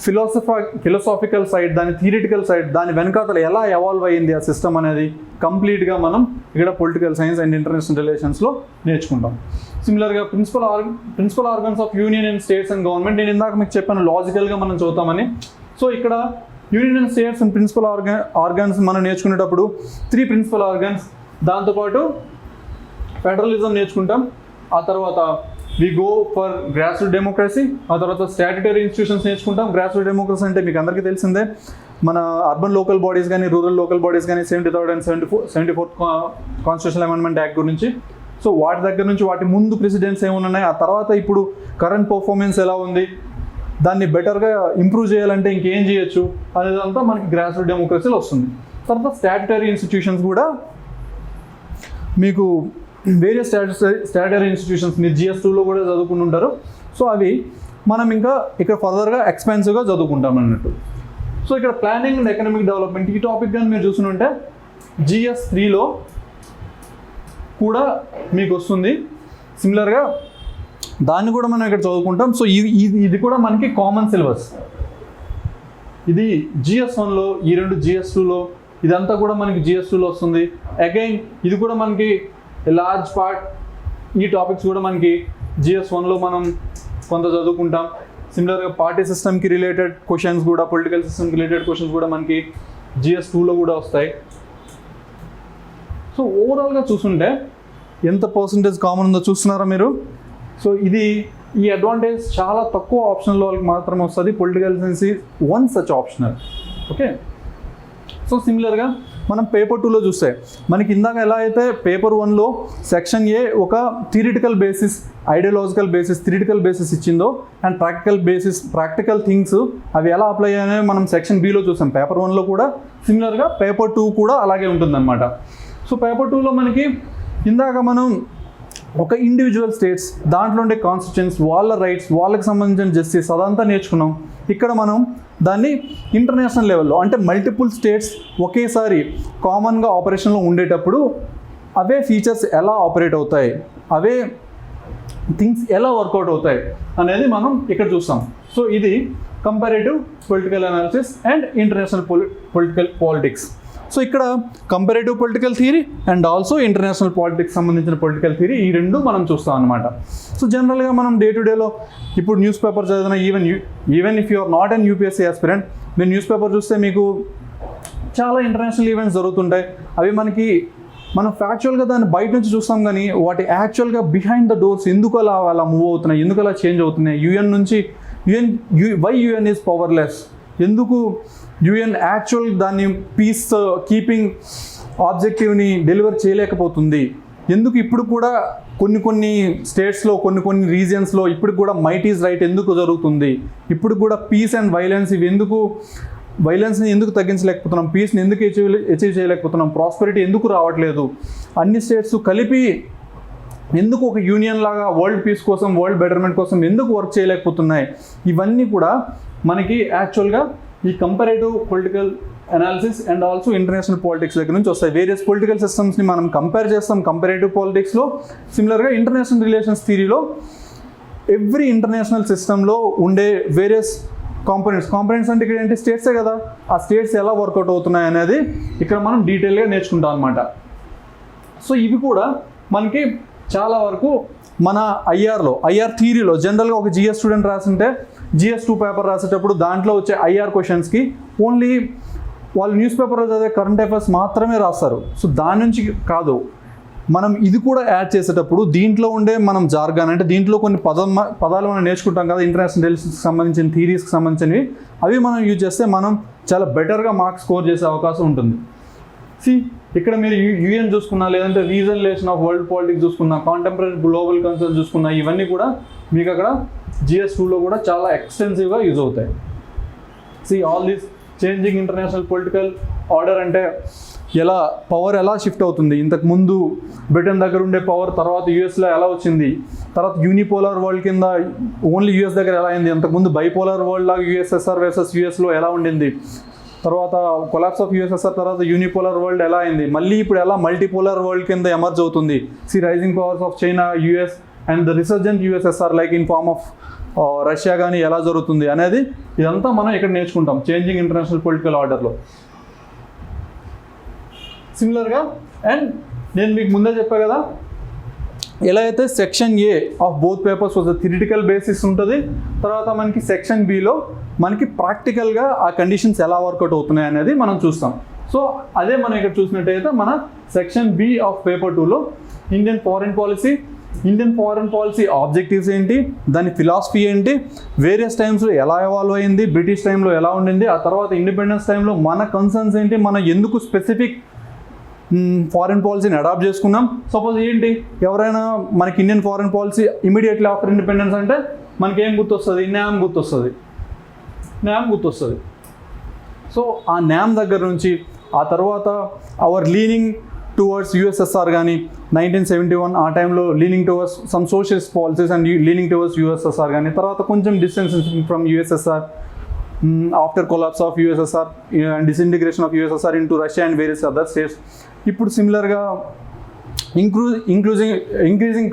Speaker 1: ఫిలాసాఫికల్ సైడ్, దాని థియరిటికల్ సైడ్, దాని వెనకాతలు ఎలా ఎవాల్వ్ అయ్యింది ఆ సిస్టమ్ అనేది కంప్లీట్గా మనం ఇక్కడ పొలిటికల్ సైన్స్ అండ్ ఇంటర్నేషనల్ రిలేషన్స్లో నేర్చుకుంటాం. సిమిలర్గా principal organs of union and states and government, నేను ఇందాక మీకు చెప్పాను లాజికల్గా మనం చదువుతామని. సో ఇక్కడ union and states and principal organs మనం నేర్చుకునేటప్పుడు 3 ప్రిన్సిపల్ ఆర్గన్స్, దాంతోపాటు ఫెడరలిజం నేర్చుకుంటాం, ఆ తర్వాత we go for grass root democracy. ఆ తర్వాత స్టాట్యుటరీ ఇన్స్టిట్యూషన్స్ నేర్చుకుంటాం. గ్రాస్ రూట్ డెమోక్రసీ అంటే మీకు అందరికీ తెలిసిందే, మన అర్బన్ లోకల్ బాడీస్ కానీ రూరల్ లోకల్ బాడీస్ కానీ 73rd and 74th constitutional amendment act గురించి. సో వాటి దగ్గర నుంచి వాటి ముందు ప్రెసిడెంట్స్ ఏమైనా ఉన్నాయి, ఆ తర్వాత ఇప్పుడు కరెంట్ పర్ఫార్మెన్స్ ఎలా ఉంది, దాన్ని బెటర్గా ఇంప్రూవ్ చేయాలంటే ఇంకేం చేయొచ్చు అనేదంతా మనకి గ్రాస్ రూట్ డెమోక్రసీలో వస్తుంది. తర్వాత స్టాట్యుటరీ ఇన్స్టిట్యూషన్స్ కూడా మీకు వేరియస్ స్టాట్యుటరీ ఇన్స్టిట్యూషన్స్ మీరు GS2లో కూడా చదువుకుని ఉంటారు. సో అవి మనం ఇంకా ఇక్కడ ఫర్దర్గా ఎక్స్పెన్సివ్గా చదువుకుంటాం అన్నట్టు. సో ఇక్కడ ప్లానింగ్ అండ్ ఎకనామిక్ డెవలప్మెంట్ ఈ టాపిక్ కానీ మీరు చూసుకుంటే GS3లో కూడా మీకు వస్తుంది. సిమిలర్గా దాన్ని కూడా మనం ఇక్కడ చదువుకుంటాం. సో ఇది కూడా మనకి కామన్ సిలబస్. ఇది GS1లో, ఈ రెండు GS2లో, ఇదంతా కూడా మనకి GS2లో వస్తుంది. అగైన్ ఇది కూడా మనకి లార్జ్ పార్ట్, ఈ టాపిక్స్ కూడా మనకి GS1లో మనం కొంత చదువుకుంటాం. సిమిలర్గా పార్టీ సిస్టమ్కి రిలేటెడ్ క్వశ్చన్స్ కూడా, పొలిటికల్ సిస్టమ్కి రిలేటెడ్ క్వశ్చన్స్ కూడా మనకి GS2లో కూడా వస్తాయి. సో ఓవరాల్గా చూస్తుంటే ఎంత పర్సంటేజ్ కామన్ ఉందో చూస్తున్నారా మీరు? సో ఈ అడ్వాంటేజ్ చాలా తక్కువ ఆప్షనల్ వాళ్ళకి మాత్రమే వస్తుంది. Political science is one such optional. Okay. So సిమిలర్గా మనం పేపర్ 2లో చూస్తే మనకి ఇందాక ఎలా అయితే పేపర్ 1లో సెక్షన్ ఏ ఒక theoretical basis, ideological basis, theoretical basis ఇచ్చిందో అండ్ ప్రాక్టికల్ థింగ్స్ అవి ఎలా అప్లై అయ్యాయో మనం సెక్షన్ బిలో చూసాం. పేపర్ 1లో కూడా సిమిలర్గా పేపర్ 2 కూడా అలాగే ఉంటుందన్నమాట. సో పేపర్ 2లో మనకి ఇందాక మనం ఒక ఇండివిజువల్ స్టేట్స్, దాంట్లో ఉండే కాన్స్టిట్యూషన్స్, వాళ్ళ రైట్స్, వాళ్ళకి సంబంధించిన జస్టిస్ అదంతా నేర్చుకున్నాం. ఇక్కడ మనం దాన్ని ఇంటర్నేషనల్ లెవెల్లో అంటే మల్టిపుల్ స్టేట్స్ ఒకేసారి కామన్గా ఆపరేషన్లో ఉండేటప్పుడు అవే ఫీచర్స్ ఎలా ఆపరేట్ అవుతాయి, అవే థింగ్స్ ఎలా వర్కౌట్ అవుతాయి అనేది మనం ఇక్కడ చూస్తాం. సో ఇది comparative political analysis and international political politics. So ఇక్కడ comparative political theory and also international politics సంబంధించిన పొలిటికల్ థియరీ ఈ రెండు మనం చూస్తాం అనమాట. సో జనరల్గా మనం డే టు డేలో ఇప్పుడు న్యూస్ పేపర్ చదివిన even if you are not an UPSC aspirant, మీరు న్యూస్ పేపర్ చూస్తే మీకు చాలా ఇంటర్నేషనల్ ఈవెంట్స్ జరుగుతుంటాయి. అవి మనం ఫ్యాక్చువల్గా దాన్ని బయట నుంచి చూస్తాం, కానీ వాటి యాక్చువల్గా బిహైండ్ ద డోర్స్ ఎందుకు అలా మూవ్ అవుతున్నాయి, ఎందుకు అలా చేంజ్ అవుతున్నాయి, వై యుఎన్ ఈజ్ పవర్లెస్, ఎందుకు UN యాక్చువల్ దాన్ని పీస్ కీపింగ్ ఆబ్జెక్టివ్ని డెలివర్ చేయలేకపోతుంది, ఎందుకు ఇప్పుడు కూడా కొన్ని స్టేట్స్లో కొన్ని రీజియన్స్లో ఇప్పుడు కూడా మైట్ ఈజ్ రైట్ ఎందుకు జరుగుతుంది, ఇప్పుడు కూడా పీస్ అండ్ వైలెన్స్ వైలెన్స్ని ఎందుకు తగ్గించలేకపోతున్నాం, పీస్ని ఎందుకు అచీవ్ చేయలేకపోతున్నాం, ప్రాస్పెరిటీ ఎందుకు రావట్లేదు, అన్ని స్టేట్స్ కలిపి ఎందుకు ఒక యూనియన్ లాగా వరల్డ్ పీస్ కోసం, వరల్డ్ బెటర్మెంట్ కోసం ఎందుకు వర్క్ చేయలేకపోతున్నాయి, ఇవన్నీ కూడా మనకి యాక్చువల్గా ఈ comparative political analysis and also international politics దగ్గర నుంచి వస్తాయి. వేరియస్ పొలిటికల్ సిస్టమ్స్ని మనం కంపేర్ చేస్తాం కంపారేటివ్ పాలిటిక్స్లో. సిమిలర్గా ఇంటర్నేషనల్ రిలేషన్స్ థియరీలో ఎవ్రీ ఇంటర్నేషనల్ సిస్టంలో ఉండే వేరియస్ కాంపోనెంట్స్ అంటే ఇక్కడ ఏంటి, స్టేట్సే కదా, ఆ స్టేట్స్ ఎలా వర్కౌట్ అవుతున్నాయి అనేది ఇక్కడ మనం డీటెయిల్గా నేర్చుకుంటాం అనమాట. సో ఇవి కూడా మనకి చాలా వరకు మన ఐఆర్ థియరీలో జనరల్గా ఒక GS స్టూడెంట్ రాసింటే GS2 పేపర్ రాసేటప్పుడు దాంట్లో వచ్చే IR క్వశ్చన్స్కి ఓన్లీ వాళ్ళు న్యూస్ పేపర్లో చదివే కరెంట్ అఫైర్స్ మాత్రమే రాస్తారు. సో దాని నుంచి కాదు, మనం ఇది కూడా యాడ్ చేసేటప్పుడు దీంట్లో ఉండే మనం జార్గాన్ అంటే దీంట్లో కొన్ని పదాలు మనం నేర్చుకుంటాం కదా, ఇంటర్నేషనల్ రిలేషన్స్కి సంబంధించిన థియరీస్కి సంబంధించినవి, అవి మనం యూజ్ చేస్తే మనం చాలా బెటర్గా మార్క్స్ స్కోర్ చేసే అవకాశం ఉంటుంది. ఇక్కడ మీరు UN చూసుకున్నా, లేదంటే reason relation of world politics చూసుకున్నా, కాంటెంపరీ గ్లోబల్ కన్సర్న్ చూసుకున్నా, ఇవన్నీ కూడా మీకు అక్కడ GS2లో కూడా చాలా ఎక్స్టెన్సివ్గా యూజ్ అవుతాయి. All these changing international political order అంటే పవర్ ఎలా షిఫ్ట్ అవుతుంది, ఇంతకుముందు బ్రిటన్ దగ్గర ఉండే పవర్ తర్వాత యూఎస్లో ఎలా వచ్చింది, తర్వాత యూనిపోలార్ వరల్డ్ కింద ఓన్లీ US దగ్గర ఎలా అయింది, అంతకుముందు బైపోలార్ వరల్డ్ లాగా USSR వర్సెస్ USలో ఎలా ఉండింది, తర్వాత కొలాప్స్ ఆఫ్ USSR తర్వాత యూనిపోలార్ వరల్డ్ ఎలా అయింది, మళ్ళీ ఇప్పుడు ఎలా మల్టీపోలార్ వరల్డ్ కింద ఎమర్జ్ అవుతుంది, rising powers of China, US and the resurgent USSR like in form of Russia కానీ ఎలా జరుగుతుంది అనేది ఇదంతా మనం ఇక్కడ నేర్చుకుంటాం చేంజింగ్ ఇంటర్నేషనల్ పొలిటికల్ ఆర్డర్లో. సిమిలర్గా అండ్ నేను మీకు ముందే చెప్పా కదా, ఎలా అయితే section A of both papers was theoretical basis ఉంటుంది, తర్వాత మనకి సెక్షన్ Bలో మనకి ప్రాక్టికల్గా ఆ కండిషన్స్ ఎలా వర్కౌట్ అవుతున్నాయి అనేది మనం చూస్తాం. సో అదే మనం ఇక్కడ చూసినట్టయితే మన సెక్షన్ B ఆఫ్ పేపర్ 2లో Indian foreign policy, Indian foreign policy objectives ఏంటి, దాని ఫిలాసఫీ ఏంటి, వేరియస్ టైమ్స్లో ఎలా ఎవాల్వ్ అయింది, బ్రిటిష్ టైంలో ఎలా ఉండింది, ఆ తర్వాత ఇండిపెండెన్స్ టైంలో మన కన్సర్న్స్ ఏంటి, మనం ఎందుకు స్పెసిఫిక్ ఫారెన్ పాలసీని అడాప్ట్ చేసుకున్నాం. సపోజ్ ఏంటి, ఎవరైనా మనకి Indian foreign policy immediately after independence అంటే మనకేం గుర్తొస్తుంది, న్యామ్ గుర్తొస్తుంది. సో ఆ న్యామ్ దగ్గర నుంచి ఆ తర్వాత అవర్ లీనింగ్ టువర్డ్స్ యుఎస్ఎస్ఆర్ కానీ 1971 ఆ టైంలో leaning towards some socialist policies and leaning towards USSR కానీ, తర్వాత కొంచెం distance from USSR after collapse of USSR and disintegration of USSR into Russia and various other states. ఇప్పుడు సిమిలర్గా ఇంక్రీజింగ్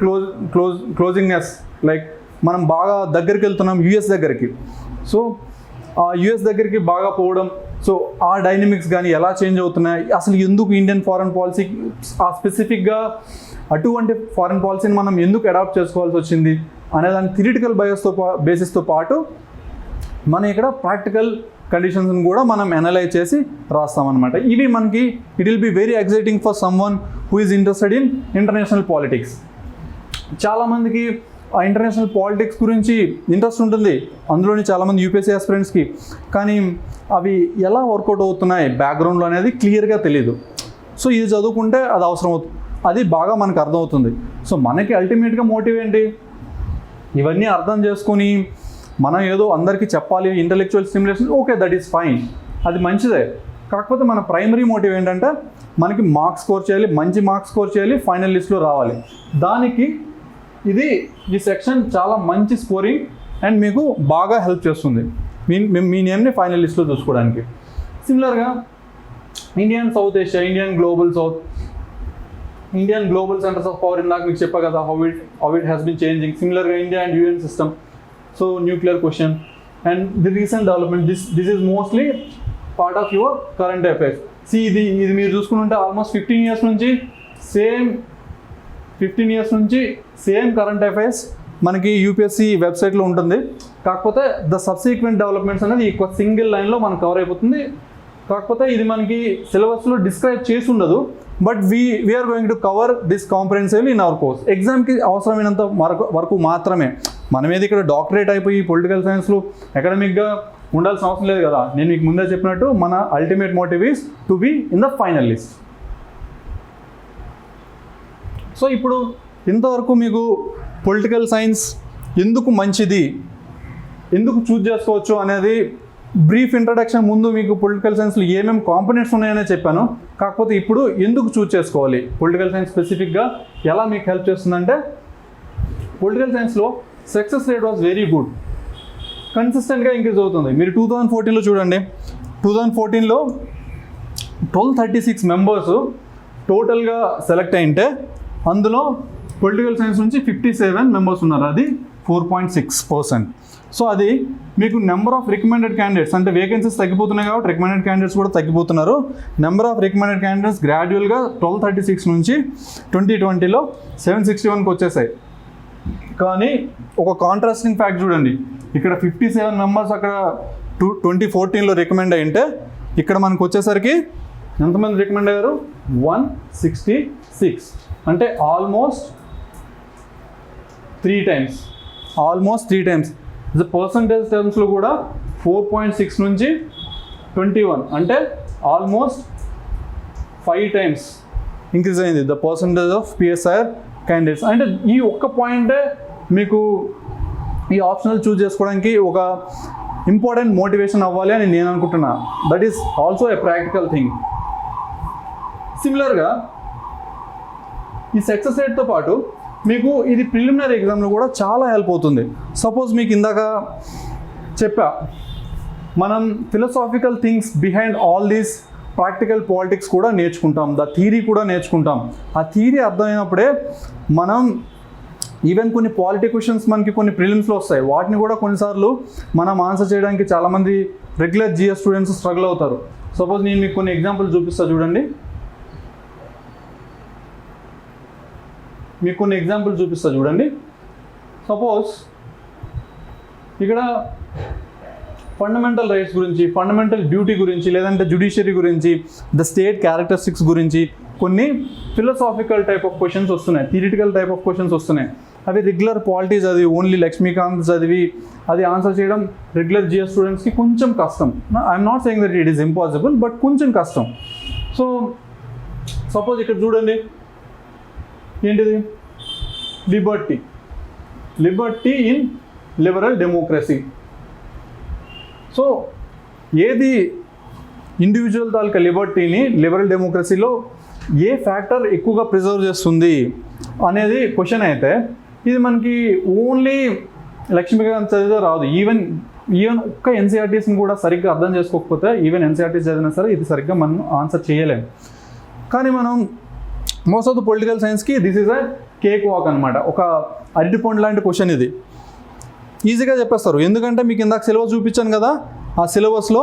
Speaker 1: క్లోజింగ్నెస్, లైక్ మనం బాగా దగ్గరికి వెళ్తున్నాం యుఎస్ దగ్గరికి. సో ఆ యుఎస్ దగ్గరికి బాగా పోవడం, సో ఆ డైనమిక్స్ కానీ ఎలా చేంజ్ అవుతున్నాయి, అసలు ఎందుకు ఇండియన్ ఫారెన్ పాలసీ ఆ స్పెసిఫిక్గా అటువంటి ఫారెన్ పాలసీని మనం ఎందుకు అడాప్ట్ చేసుకోవాల్సి వచ్చింది అనే దాని థియరిటికల్ బేసిస్తో పాటు మనం ఇక్కడ ప్రాక్టికల్ కండిషన్స్ని కూడా మనం అనలైజ్ చేసి రాస్తామన్నమాట. ఇవి మనకి it will be very exciting for some one who is interested in international politics. చాలామందికి ఆ ఇంటర్నేషనల్ పాలిటిక్స్ గురించి ఇంట్రెస్ట్ ఉంటుంది, అందులోని చాలామంది యూపీఎస్సీ ఆస్పిరెంట్స్కి, కానీ అవి ఎలా వర్కౌట్ అవుతున్నాయి బ్యాక్గ్రౌండ్లో అనేది క్లియర్గా తెలియదు. సో ఇది చదువుకుంటే అది అవసరం అవుతుంది, అది బాగా మనకు అర్థమవుతుంది. సో మనకి అల్టిమేట్గా మోటివ్ ఏంటి, ఇవన్నీ అర్థం చేసుకొని మనం ఏదో అందరికీ చెప్పాలి, intellectual stimulation, okay that is fine, అది మంచిదే. కాకపోతే మన ప్రైమరీ మోటివ్ ఏంటంటే మనకి మార్క్స్ స్కోర్ చేయాలి, మంచి మార్క్స్ స్కోర్ చేయాలి, ఫైనల్ లిస్ట్లో రావాలి. దానికి ఈ సెక్షన్ చాలా మంచి స్కోరింగ్ అండ్ మీకు బాగా హెల్ప్ చేస్తుంది మీ నేమ్ని ఫైనల్ లిస్ట్లో చూసుకోవడానికి. సిమిలర్గా Indian south Asia, Indian global centres of power ఇందాక మీకు చెప్పా కదా, how it has been changing. సిమిలర్గా India and UN system, so nuclear question and the recent development, this is mostly part of your current affairs. ఇది మీరు చూసుకుంటే almost 15 years నుంచి same current affairs మనకి యూపీఎస్సీ వెబ్సైట్లో ఉంటుంది. కాకపోతే ద సబ్సిక్వెంట్ డెవలప్మెంట్స్ అనేది ఒక సింగిల్ లైన్లో మనకు కవర్ అయిపోతుంది. కాకపోతే ఇది మనకి సిలబస్లో డిస్క్రైబ్ చేసి ఉండదు, but we're going to cover this comprehensively in our course. ఎగ్జామ్కి అవసరమైనంత వరకు మాత్రమే. మనమేది ఇక్కడ డాక్టరేట్ అయిపోయి పొలిటికల్ సైన్స్లో అకాడమిక్గా ఉండాల్సిన అవసరం లేదు కదా. నేను మీకు ముందే చెప్పినట్టు మన ultimate motive is to be in the final list. So ఇప్పుడు ఇంతవరకు మీకు పొలిటికల్ సైన్స్ ఎందుకు మంచిది, ఎందుకు చూజ్ చేసుకోవచ్చు అనేది బ్రీఫ్ ఇంట్రడక్షన్. ముందు మీకు పొలిటికల్ సైన్స్లో ఏమేమి కాంపోనెంట్స్ ఉన్నాయనే చెప్పాను. కాకపోతే ఇప్పుడు ఎందుకు చూజ్ చేసుకోవాలి, పొలిటికల్ సైన్స్ స్పెసిఫిక్గా ఎలా మీకు హెల్ప్ చేస్తుందంటే, పొలిటికల్ సైన్స్లో success rate was very good, కన్సిస్టెంట్గా ఇంక్రీజ్ అవుతుంది. మీరు 2014లో చూడండి, 2014లో 1236 మెంబర్స్ టోటల్గా సెలెక్ట్ అయింటే అందులో పొలిటికల్ సైన్స్ నుంచి 57 మెంబర్స్ ఉన్నారు, అది 4.6%. సో అది మీకు నెంబర్ ఆఫ్ రికమెండెడ్ క్యాండిడేట్స్, అంటే వేకెన్సీస్ తగ్గిపోతున్నాయి కాబట్టి రికమెండెడ్ క్యాండిడేట్స్ కూడా తగ్గిపోతున్నారు. నెంబర్ ఆఫ్ రికమెండెడ్ క్యాండిడేట్స్ గ్రాడ్యువల్గా 1236 నుంచి 2020లో 761కి వచ్చేసాయి. కానీ ఒక కాంట్రాస్టింగ్ ఫ్యాక్ట్ చూడండి, ఇక్కడ 57 మెంబర్స్ అక్కడ 2014లో రికమెండ్ అయ్యింటే ఇక్కడ మనకు వచ్చేసరికి ఎంతమంది రికమెండ్ అయ్యారు, 166, అంటే ఆల్మోస్ట్ 3 టైమ్స్. ద పర్సంటేజ్ టర్మ్స్లో కూడా 4.6 నుంచి 21, అంటే ఆల్మోస్ట్ 5 టైమ్స్ ఇంక్రీజ్ అయింది the percentage of PSIR candidates. అంటే ఈ ఒక్క పాయింటే మీకు ఈ ఆప్షనల్ చూజ్ చేసుకోవడానికి ఒక ఇంపార్టెంట్ మోటివేషన్ అవ్వాలి అని నేను అనుకుంటున్నా. That is also a practical thing. సిమిలర్గా ఈ సక్సెస్ రేట్తో పాటు మీకు ఇది ప్రిలిమినరీ ఎగ్జామ్లో కూడా చాలా హెల్ప్ అవుతుంది. సపోజ్ మీకు ఇందాక చెప్పా, మనం philosophical things behind all these practical politics కూడా నేర్చుకుంటాం, ద థియరీ కూడా నేర్చుకుంటాం. ఆ థియరీ అర్థమైనప్పుడే మనం ఈవెన్ కొన్ని పాలిటీ క్వశ్చన్స్ మనకి కొన్ని ప్రిలిమ్స్లో వస్తాయి, వాటిని కూడా కొన్నిసార్లు మనం ఆన్సర్ చేయడానికి చాలామంది రెగ్యులర్ జిఎస్ స్టూడెంట్స్ స్ట్రగుల్ అవుతారు. సపోజ్ నేను మీకు కొన్ని ఎగ్జాంపుల్ చూపిస్తా చూడండి. సపోజ్ ఇక్కడ ఫండమెంటల్ రైట్స్ గురించి, ఫండమెంటల్ డ్యూటీ గురించి, లేదంటే జ్యుడిషియరీ గురించి, ద స్టేట్ క్యారెక్టరిస్టిక్స్ గురించి కొన్ని ఫిలసాఫికల్ టైప్ ఆఫ్ క్వశ్చన్స్ వస్తున్నాయి, థియరిటికల్ టైప్ ఆఫ్ క్వశ్చన్స్ వస్తున్నాయి. అవి రెగ్యులర్ పాలిటీ చదివి ఓన్లీ లక్ష్మీకాంత్ చదివి అది ఆన్సర్ చేయడం రెగ్యులర్ జిఎస్ స్టూడెంట్స్కి కొంచెం కష్టం. I'm not saying that it is impossible, but కొంచెం కష్టం. సో సపోజ్ ఇక్కడ చూడండి, ఏంటిది? Liberty in liberal democracy. So ఏది ఇండివిజువల్ తాలూకా లిబర్టీని లిబరల్ డెమోక్రసీలో ఏ ఫ్యాక్టర్ ఎక్కువగా ప్రిజర్వ్ చేస్తుంది అనేది క్వశ్చన్ అయితే, ఇది మనకి ఓన్లీ లక్ష్మీకాంత్ చదివితే రాదు. ఈవెన్ ఒక్క ఎన్సీఆర్టీస్ని కూడా సరిగ్గా అర్థం చేసుకోకపోతే, ఈవెన్ ఎన్సీఆర్టీస్ చదివినా సరే ఇది సరిగ్గా మనం ఆన్సర్ చేయలేము. కానీ మనం మోస్ట్ ఆఫ్ ద పొలిటికల్ సైన్స్కి this is a cakewalk అనమాట. ఒక అరటిపండు లాంటి క్వశ్చన్ ఇది, ఈజీగా చెప్పేస్తారు. ఎందుకంటే మీకు ఇందాక సిలబస్ చూపించాను కదా, ఆ సిలబస్లో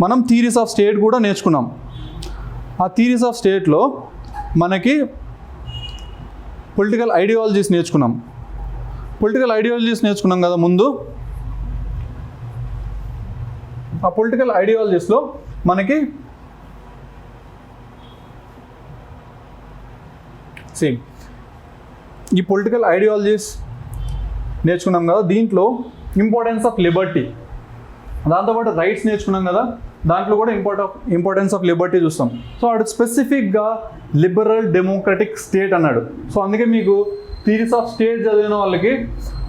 Speaker 1: మనం థియరీస్ ఆఫ్ స్టేట్ కూడా నేర్చుకున్నాం. ఆ థియరీస్ ఆఫ్ స్టేట్లో మనకి పొలిటికల్ ఐడియాలజీస్ నేర్చుకున్నాం. కదా ముందు. ఆ పొలిటికల్ ఐడియాలజీస్లో మనకి సేమ్ ఈ పొలిటికల్ ఐడియాలజీస్ నేర్చుకున్నాం కదా, దీంట్లో ఇంపార్టెన్స్ ఆఫ్ లిబర్టీ, దాంతోపాటు రైట్స్ నేర్చుకున్నాం కదా, దాంట్లో కూడా ఇంపార్టెన్స్ ఆఫ్ లిబర్టీ చూస్తాం. సో అటు స్పెసిఫిక్గా లిబరల్ డెమోక్రటిక్ స్టేట్ అన్నాడు. సో అందుకే మీకు థియరీస్ ఆఫ్ స్టేట్ చదివిన వాళ్ళకి,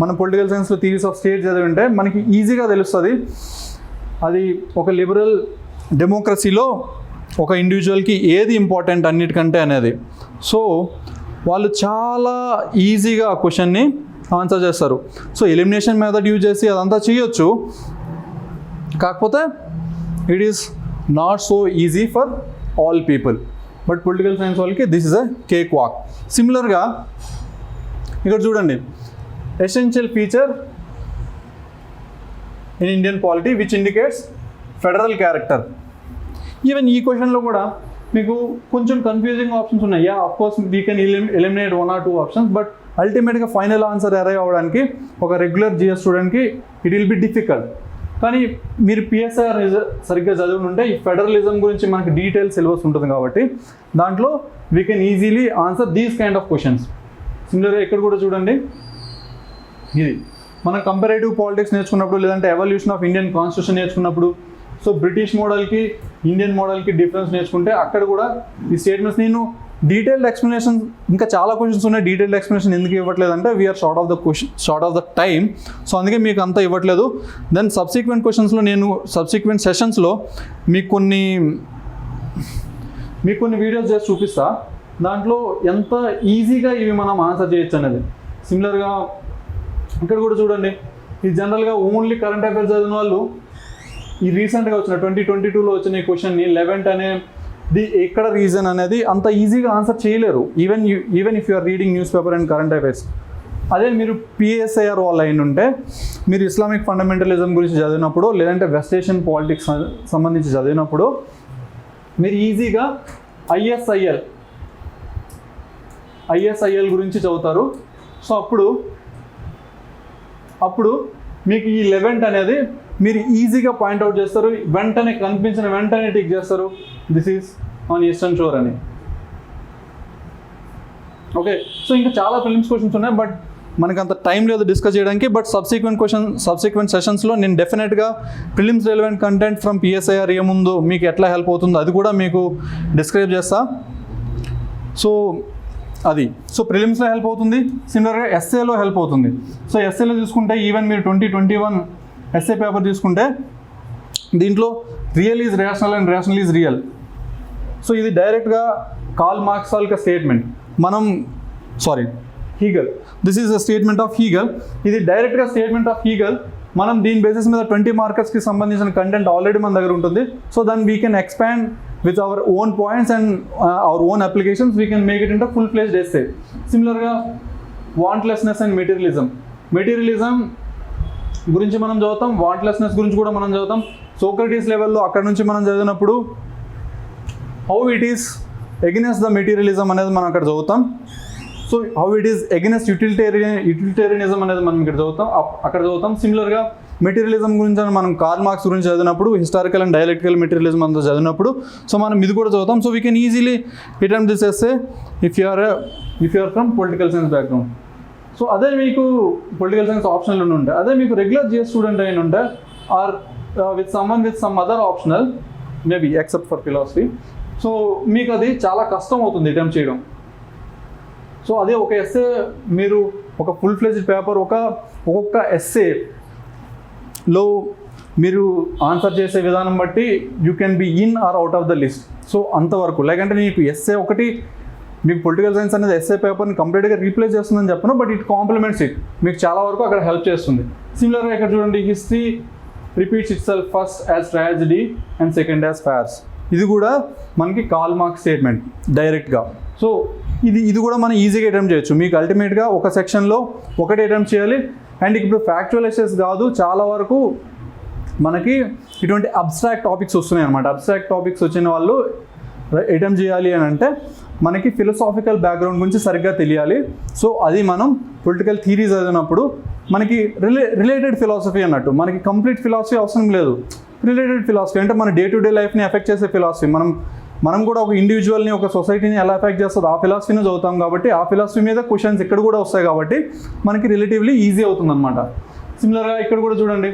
Speaker 1: మన పొలిటికల్ సైన్స్లో థియరీస్ ఆఫ్ స్టేట్ చదివి ఉంటే మనకి ఈజీగా తెలుస్తుంది అది ఒక లిబరల్ డెమోక్రసీలో ఒక ఇండివిజువల్కి ఏది ఇంపార్టెంట్ అన్నిటికంటే అనేది. సో వాళ్ళు చాలా ఈజీగా ఆ క్వశ్చన్ని ఆన్సర్ చేస్తారు. సో ఎలిమినేషన్ మెథడ్ యూజ్ చేసి అదంతా చేయొచ్చు, కాకపోతే it is not so easy for all people. But political science వాళ్ళకి this is a cakewalk. సిమిలర్గా ఇక్కడ చూడండి, essential feature in Indian polity which indicates federal character. Even ఈ క్వశ్చన్లో కూడా మీకు కొంచెం కన్ఫ్యూజింగ్ ఆప్షన్స్ ఉన్నాయి. Yeah of course we can eliminate 1 or 2 options, but అల్టిమేట్గా ఫైనల్ ఆన్సర్ అరైవ్ అవ్వడానికి ఒక రెగ్యులర్ జిఎస్ స్టూడెంట్కి ఇట్ విల్ బి డిఫికల్ట్. కానీ మీరు పిఎస్ఐఆర్ సరిగ్గా చదివి ఉంటే ఈ ఫెడరలిజం గురించి మనకి డీటెయిల్ సిలబస్ ఉంటుంది కాబట్టి దాంట్లో we can easily answer these kind of questions. సిమిలర్గా ఇక్కడ కూడా చూడండి, ఇది మనం కంపారేటివ్ పాలిటిక్స్ నేర్చుకున్నప్పుడు, లేదంటే ఎవల్యూషన్ ఆఫ్ ఇండియన్ కాన్స్టిట్యూషన్ నేర్చుకున్నప్పుడు, సో బ్రిటిష్ మోడల్కి ఇండియన్ మోడల్కి డిఫరెన్స్ నేర్చుకుంటే అక్కడ కూడా ఈ స్టేట్మెంట్స్ నేను డీటెయిల్డ్ ఎక్స్ప్లెనేషన్, ఇంకా చాలా క్వశ్చన్స్ ఉన్నాయి, డీటెయిల్డ్ ఎక్స్ప్లెనేషన్ ఎందుకు ఇవ్వట్లేదు అంటే we're short of the time. So అందుకే మీకు అంతా ఇవ్వట్లేదు. దెన్ సబ్సిక్వెంట్ క్వశ్చన్స్లో నేను సబ్సిక్వెంట్ సెషన్స్లో మీకు కొన్ని వీడియోస్ చేసి చూపిస్తా, దాంట్లో ఎంత ఈజీగా ఇవి మనం ఆన్సర్ చేయొచ్చు అనేది. సిమిలర్గా ఇక్కడ కూడా చూడండి, ఇది జనరల్గా ఓన్లీ కరెంట్ అఫైర్స్ చదివిన వాళ్ళు ఈ రీసెంట్గా వచ్చిన 2022లో వచ్చిన ఈ క్వశ్చన్ని లెవెంట్ అనేది ఎక్కడ రీజన్ అనేది అంత ఈజీగా ఆన్సర్ చేయలేరు, even if you are reading newspaper and current affairs. అదే మీరు పిఎస్ఐఆర్ వాళ్ళు అయిన ఉంటే మీరు ఇస్లామిక్ ఫండమెంటలిజం గురించి చదివినప్పుడు, లేదంటే వెస్ట్ ఏషియన్ పాలిటిక్స్ సంబంధించి చదివినప్పుడు మీరు ఈజీగా ఐఎస్ఐఎల్ గురించి చదువుతారు. సో అప్పుడు మీకు ఈ లెవెంట్ అనేది మీరు ఈజీగా పాయింట్అవుట్ చేస్తారు, వెంటనే కనిపించిన వెంటనే టిక్ చేస్తారు, దిస్ ఈజ్ ఆన్ ఈస్టర్న్ షోర్ అని. ఓకే, సో ఇంకా చాలా ప్రిలిమ్స్ క్వశ్చన్స్ ఉన్నాయి, బట్ మనకు అంత టైం లేదు డిస్కస్ చేయడానికి. బట్ సబ్సిక్వెంట్ సెషన్స్లో నేను డెఫినెట్గా prelims relevant content from PSIR ఏముందో మీకు ఎట్లా హెల్ప్ అవుతుందో అది కూడా మీకు డిస్క్రైబ్ చేస్తా. సో ప్రిలిమ్స్లో హెల్ప్ అవుతుంది, సిమిలర్గా ఎస్ఏలో హెల్ప్ అవుతుంది. సో ఎస్ఏలో చూసుకుంటే ఈవెన్ మీరు 2021 ఎస్ఏ పేపర్ తీసుకుంటే దీంట్లో real is rational and rational is real. So ఇది డైరెక్ట్గా కార్ల్ మార్క్స్ యొక్క statement. Hegel, this is a statement of Hegel. ఇది డైరెక్ట్గా స్టేట్మెంట్ ఆఫ్ హీగల్. మనం దీని బేసిస్ మీద 20 మార్కర్స్కి సంబంధించిన కంటెంట్ ఆల్రెడీ మన దగ్గర ఉంటుంది. So then we can expand with our own points and our own applications, we can make it into full-fledged essay. Similarly, wantlessness and materialism గురించి మనం చదువుతాం, వాంట్లెస్నెస్ గురించి కూడా మనం చదువుతాం. సోక్రటీస్ లెవెల్లో అక్కడ నుంచి మనం చదివినప్పుడు how it is against the materialism అనేది మనం అక్కడ చదువుతాం. So how it is against utilitarianism అనేది మనం అక్కడ చదువుతాం. సిమిలర్గా మెటీరియలిజం గురించి మనం కార్ల్ మార్క్స్ గురించి చదివినప్పుడు, హిస్టారికల్ అండ్ డైలెక్టికల్ మెటీరియలిజం అంతా చదివినప్పుడు సో మనం ఇది కూడా చదువుతాం. So we can easily attempt this essay if you are from political science background. So అదే మీకు పొలిటికల్ సైన్స్ ఆప్షనల్ ఉంటే, అదే మీకు రెగ్యులర్ జిఎస్ స్టూడెంట్ అయిన ఉంటే or with some other optional maybe except for philosophy, so మీకు అది చాలా కష్టం అవుతుంది అటెంప్ట్ చేయడం. సో అదే ఒక ఎస్సే మీరు ఒక ఫుల్ ఫ్లెజ్డ్ పేపర్ ఒక్కొక్క ఎస్సేలో మీరు ఆన్సర్ చేసే విధానం బట్టి you can be in or out of the list. So అంతవరకు లైక్ అంటే మీకు ఎస్సే ఒకటి మీకు పొలిటికల్ సైన్స్ అనేది ఎస్సే పేపర్ని కంప్లీట్గా రీప్లేస్ చేస్తుందని చెప్పను, బట్ ఇట్ కాంప్లిమెంట్స్ ఇట్, మీకు చాలా వరకు అక్కడ హెల్ప్ చేస్తుంది. సిమిలర్గా ఇక్కడ చూడండి, history repeats it self first as tragedy and second as farce. ఇది కూడా మనకి కార్ల్ మార్క్స్ స్టేట్మెంట్ డైరెక్ట్గా. సో ఇది కూడా మనం ఈజీగా అటెంప్ట్ చేయొచ్చు. మీకు అల్టిమేట్గా ఒక సెక్షన్లో ఒకటి అటెంప్ట్ చేయాలి. అండ్ ఇప్పుడు ఫ్యాక్చువల్ ఎస్సేస్ కాదు, చాలా వరకు మనకి ఇటువంటి అబ్స్ట్రాక్ట్ టాపిక్స్ వస్తున్నాయి అనమాట. అబ్స్ట్రాక్ట్ టాపిక్స్ వచ్చిన వాళ్ళు అటెంప్ట్ చేయాలి అని అంటే మనకి ఫిలసాఫికల్ బ్యాక్గ్రౌండ్ గురించి సరిగ్గా తెలియాలి. సో అది మనం పొలిటికల్ థీరీస్ చదివినప్పుడు మనకి రిలేటెడ్ ఫిలాసఫీ అన్నట్టు, మనకి కంప్లీట్ ఫిలాసఫీ అవసరం లేదు. రిలేటెడ్ ఫిలాసఫీ అంటే మన డే టు డే లైఫ్ని ఎఫెక్ట్ చేసే ఫిలాసఫీ, మనం కూడా ఒక ఇండివిజువల్ని ఒక సొసైటీని ఎలా ఎఫెక్ట్ చేస్తుందో ఆ ఫిలాసఫీని చదువుతాం కాబట్టి ఆ ఫిలాసఫీ మీద క్వశ్చన్స్ ఇక్కడ కూడా వస్తాయి కాబట్టి మనకి రిలేటివ్లీ ఈజీ అవుతుంది అనమాట. సిమిలర్గా ఇక్కడ కూడా చూడండి,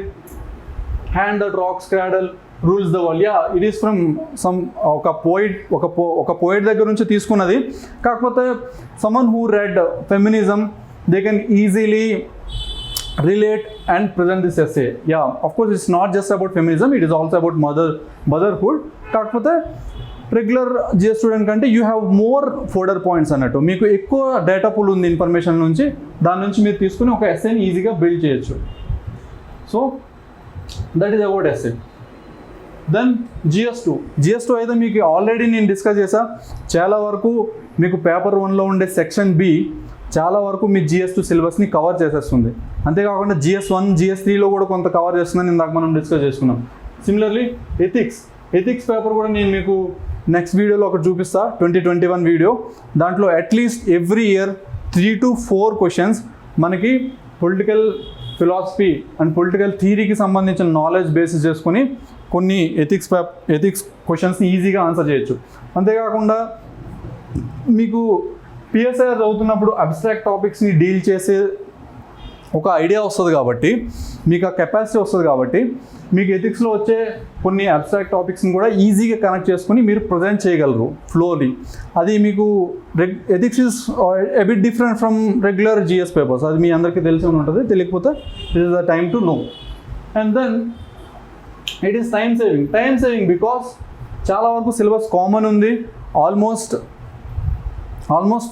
Speaker 1: hand that rocks cradle rules the world. Yeah, it is from some ఒక పోయిట్ దగ్గర నుంచి తీసుకున్నది. కాకపోతే someone who read feminism they can easily relate and present this essay. Yeah, of course it's not just about feminism, it is also about motherhood. కాకపోతే regular GS student కంటే you have more folder points అన్నట్టు, మీకు ఎక్కువ data pool ఉంది information నుంచి, దాని నుంచి మీరు తీసుకుని ఒక ఎస్సేని ఈజీగా బిల్డ్ చేయొచ్చు. So that is about essay. Then GS two అయితే మీకు ఆల్రెడీ నేను డిస్కస్ చేసా. చాలా వరకు మీకు పేపర్ 1లో ఉండే సెక్షన్ బి చాలా వరకు మీ జిఎస్2 సిలబస్ని కవర్ చేసేస్తుంది. అంతేకాకుండా జిఎస్1 జిఎస్3లో కూడా కొంత కవర్ చేస్తుందని ఇందాక మనం డిస్కస్ చేసుకున్నాం. సిమిలర్లీ ఎథిక్స్ పేపర్ కూడా నేను మీకు నెక్స్ట్ వీడియోలో ఒకటి చూపిస్తా, 2021 వీడియో. దాంట్లో at least every year 3 to 4 questions మనకి పొలిటికల్ ఫిలాసఫీ అండ్ పొలిటికల్ థియరీకి సంబంధించిన నాలెడ్జ్ బేసిస్ చేసుకొని కొన్ని ఎథిక్స్ క్వశ్చన్స్ని ఈజీగా ఆన్సర్ చేయొచ్చు. అంతేకాకుండా మీకు పిఎస్ఐఆర్ చదువుతున్నప్పుడు అబ్స్ట్రాక్ట్ టాపిక్స్ని డీల్ చేసే ఒక ఐడియా వస్తుంది కాబట్టి, మీకు ఆ కెపాసిటీ వస్తుంది కాబట్టి మీకు ఎథిక్స్లో వచ్చే కొన్ని అబ్స్ట్రాక్ట్ టాపిక్స్ని కూడా ఈజీగా కనెక్ట్ చేసుకుని మీరు ప్రజెంట్ చేయగలరు ఫ్లోలీ. అది మీకు ethics is a bit different from regular GS papers. అది మీ అందరికీ తెలిసి ఉంటుంది, తెలియకపోతే this is the time to know. And then it is time saving because చాలా వరకు సిలబస్ కామన్ ఉంది. Almost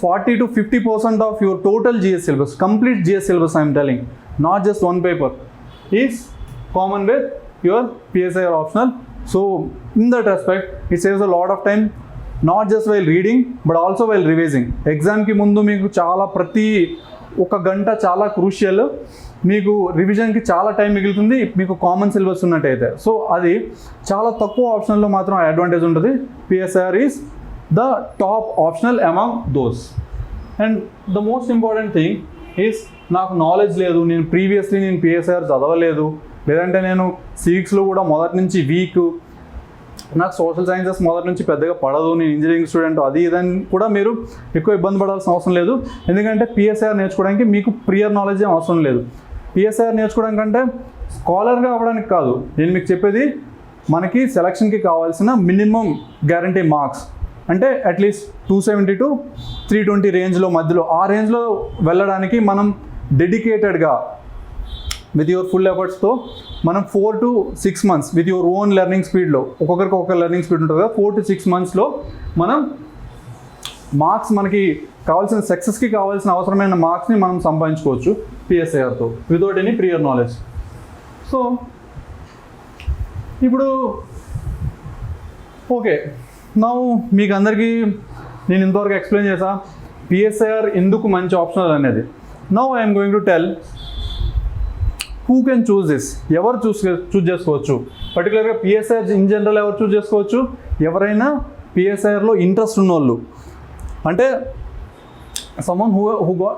Speaker 1: 40 to 50% of your total GS syllabus, complete GS syllabus I am telling, not just one paper, is common with your PSIR optional. So in that respect, it saves a lot of time, not just while reading but also while revising. Exam ki mundu meeku chaala ప్రతి ఒక గంట చాలా crucial, మీకు రివిజన్కి చాలా time మిగులుతుంది మీకు common syllabus ఉన్నట్టయితే. So అది చాలా తక్కువ ఆప్షనల్లో మాత్రం అడ్వాంటేజ్ ఉంటుంది. PSIR is the top optional among those. And the most important thing is నాకు నాలెడ్జ్ లేదు, నేను ప్రీవియస్లీ PSIR చదవలేదు, లేదంటే నేను సివిక్స్లో కూడా మొదటి నుంచి వీక్, నాకు సోషల్ సైన్సెస్ మొదటి నుంచి పెద్దగా పడదు, నేను ఇంజనీరింగ్ స్టూడెంట్, అది ఇదని కూడా మీరు ఎక్కువ ఇబ్బంది పడాల్సిన అవసరం లేదు. ఎందుకంటే PSIR నేర్చుకోవడానికి మీకు ప్రియర్ నాలెడ్జ్ ఏం అవసరం లేదు. PSIR నేర్చుకోవడానికి అంటే స్కాలర్గా అవ్వడానికి కాదు, నేను మీకు చెప్పేది మనకి సెలక్షన్కి కావాల్సిన మినిమం గ్యారంటీ మార్క్స్ అంటే అట్లీస్ట్ 270 to 320 రేంజ్లో మధ్యలో, ఆ రేంజ్లో వెళ్ళడానికి మనం డెడికేటెడ్గా విత్ యువర్ ఫుల్ ఎఫర్ట్స్తో మనం 4 to 6 months with your own learning స్పీడ్లో, ఒక్కొక్కరికి ఒక్కొక్క లెర్నింగ్ స్పీడ్ ఉంటుంది కదా, 4 to 6 monthsలో మనం మార్క్స్ మనకి కావాల్సిన సక్సెస్కి కావాల్సిన అవసరమైన మార్క్స్ని మనం సంపాదించుకోవచ్చు PSIRతో without any prior knowledge. So ఇప్పుడు ఓకే, నౌ మీకు అందరికీ నేను ఇంతవరకు ఎక్స్ప్లెయిన్ చేసా PSIR ఎందుకు మంచి ఆప్షనల్ అనేది. Now I'm going to tell who can choose this, ఎవరు చూస్ చేసుకోవచ్చు. పర్టికులర్గా PSIR ఇన్ జనరల్ ఎవరు చూస్ చేసుకోవచ్చు, ఎవరైనా PSIRలో ఇంట్రెస్ట్ ఉన్నోళ్ళు. అంటే సమ్మన్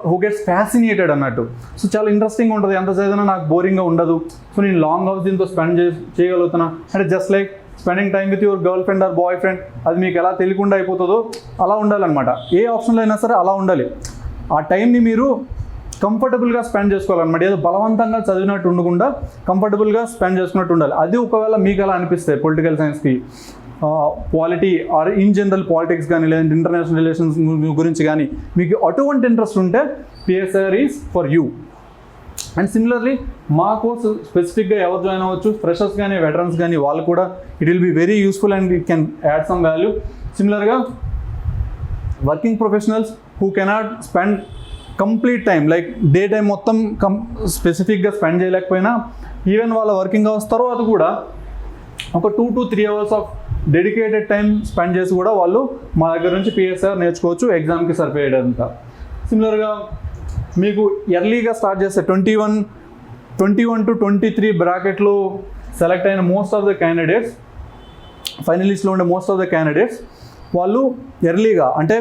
Speaker 1: హూ గెట్స్ ఫ్యాసినేటెడ్ అన్నట్టు. సో చాలా ఇంట్రెస్టింగ్ ఉంటుంది, ఎంత చదివినా నాకు బోరింగ్గా ఉండదు. సో నేను లాంగ్ అవర్స్ దీంతో స్పెండ్ చేయగలుగుతున్నా. అంటే just like spending time with your girl friend or boy friend, అది మీకు ఎలా తెలియకుండా అయిపోతుందో అలా ఉండాలన్నమాట. ఏ ఆప్షన్లో అయినా సరే అలా ఉండాలి. ఆ టైంని మీరు కంఫర్టబుల్గా స్పెండ్ చేసుకోవాలన్నమాట. ఏదో బలవంతంగా చదివినట్టు ఉండకుండా కంఫర్టబుల్గా స్పెండ్ చేసుకున్నట్టు ఉండాలి. అది ఒకవేళ మీకు అలా అనిపిస్తే పొలిటికల్ సైన్స్కి polity or in general politics కానీ లేదంటే ఇంటర్నేషనల్ రిలేషన్స్ గురించి కానీ మీకు అటువంటి ఇంట్రెస్ట్ ఉంటే PSIR is for you. And similarly మా కోర్స్ స్పెసిఫిక్గా ఎవరు జాయిన్ అవ్వచ్చు, ఫ్రెషర్స్ కానీ వెటరన్స్ కానీ, వాళ్ళు కూడా it will be very useful and it can add some value. సిమిలర్గా working professionals who cannot spend complete time like day time మొత్తం స్పెసిఫిక్గా స్పెండ్ చేయలేకపోయినా ఈవెన్ వాళ్ళ వర్కింగ్ అవర్స్ తర్వాత కూడా ఒక 2 to 3 hours of dedicated time spend చేసి కూడా వాళ్ళు మా దగ్గర నుంచి పిఎస్ఐఆర్ నేర్చుకోవచ్చు ఎగ్జామ్కి సరిపోయేదంతా. సిమిలర్గా మీకు ఎర్లీగా స్టార్ట్ చేస్తే 21 to 23 బ్రాకెట్లో సెలెక్ట్ అయిన మోస్ట్ ఆఫ్ ద క్యాండిడేట్స్, ఫైనలిస్ట్లో ఉండే మోస్ట్ ఆఫ్ ద క్యాండిడేట్స్ వాళ్ళు ఎర్లీగా అంటే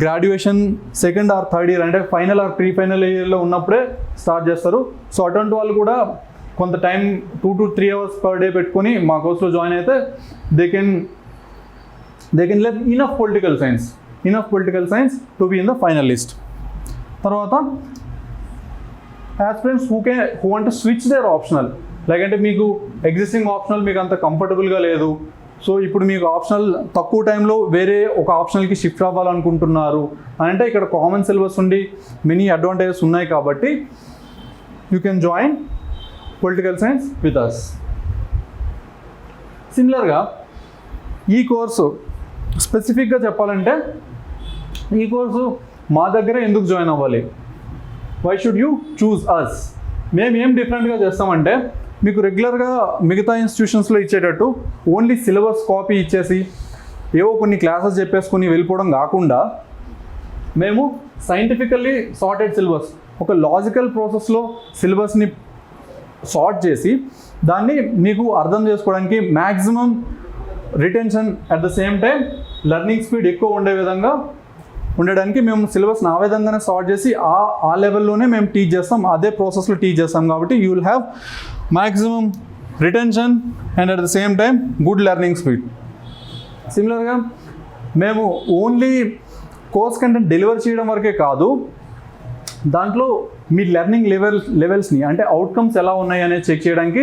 Speaker 1: graduation second or third year అంటే ఫైనల్ ఆర్ ప్రీ ఫైనల్ ఇయర్లో ఉన్నప్పుడే స్టార్ట్ చేస్తారు. సో అటువంటి వాళ్ళు కూడా కొంత time 2 to 3 hours per day పెట్టుకొని మా కోర్స్లో జాయిన్ అయితే they can learn enough political science to be in the final list. తర్వాత aspirants who want to switch their optional, like అంటే మీకు ఎగ్జిస్టింగ్ ఆప్షనల్ మీకు అంత కంఫర్టబుల్గా లేదు, సో ఇప్పుడు మీకు ఆప్షనల్ తక్కువ టైంలో వేరే ఒక ఆప్షనల్కి షిఫ్ట్ అవ్వాలనుకుంటున్నారు అని అంటే ఇక్కడ కామన్ సిలబస్ ఉండి మెనీ అడ్వాంటేజెస్ ఉన్నాయి కాబట్టి you can join political science with us. సిమిలర్గా ఈ కోర్సు స్పెసిఫిక్గా చెప్పాలంటే ఈ కోర్సు మా దగ్గర ఎందుకు జాయిన్ అవ్వాలి, వై షుడ్ యూ చూజ్ అస్? మేము ఏం డిఫరెంట్గా చేస్తామంటే మీకు రెగ్యులర్గా మిగతా ఇన్స్టిట్యూషన్స్లో ఇచ్చేటట్టు ఓన్లీ సిలబస్ కాపీ ఇచ్చేసి ఏవో కొన్ని క్లాసెస్ చెప్పేసుకుని వెళ్ళిపోవడం కాకుండా మేము సైంటిఫికల్లీ సార్టెడ్ సిలబస్, ఒక లాజికల్ ప్రాసెస్లో సిలబస్ని సార్ట్ చేసి దాన్ని మీకు అర్థం చేసుకోవడానికి maximum retention at the same time learning speed ఎక్కువ ఉండే విధంగా ఉండడానికి మేము సిలబస్ని ఆ విధంగానే సార్ట్ చేసి ఆ లెవెల్లోనే మేము టీచ్ చేస్తాం, అదే ప్రాసెస్లో టీచ్ చేస్తాం. కాబట్టి you will have maximum retention and at the same time good learning speed. సిమిలర్గా మేము ఓన్లీ కోర్స్ కంటెంట్ డెలివర్ చేయడం వరకే కాదు, దాంట్లో మీ లెర్నింగ్ లెవెల్స్ని అంటే అవుట్కమ్స్ ఎలా ఉన్నాయి అనేది చెక్ చేయడానికి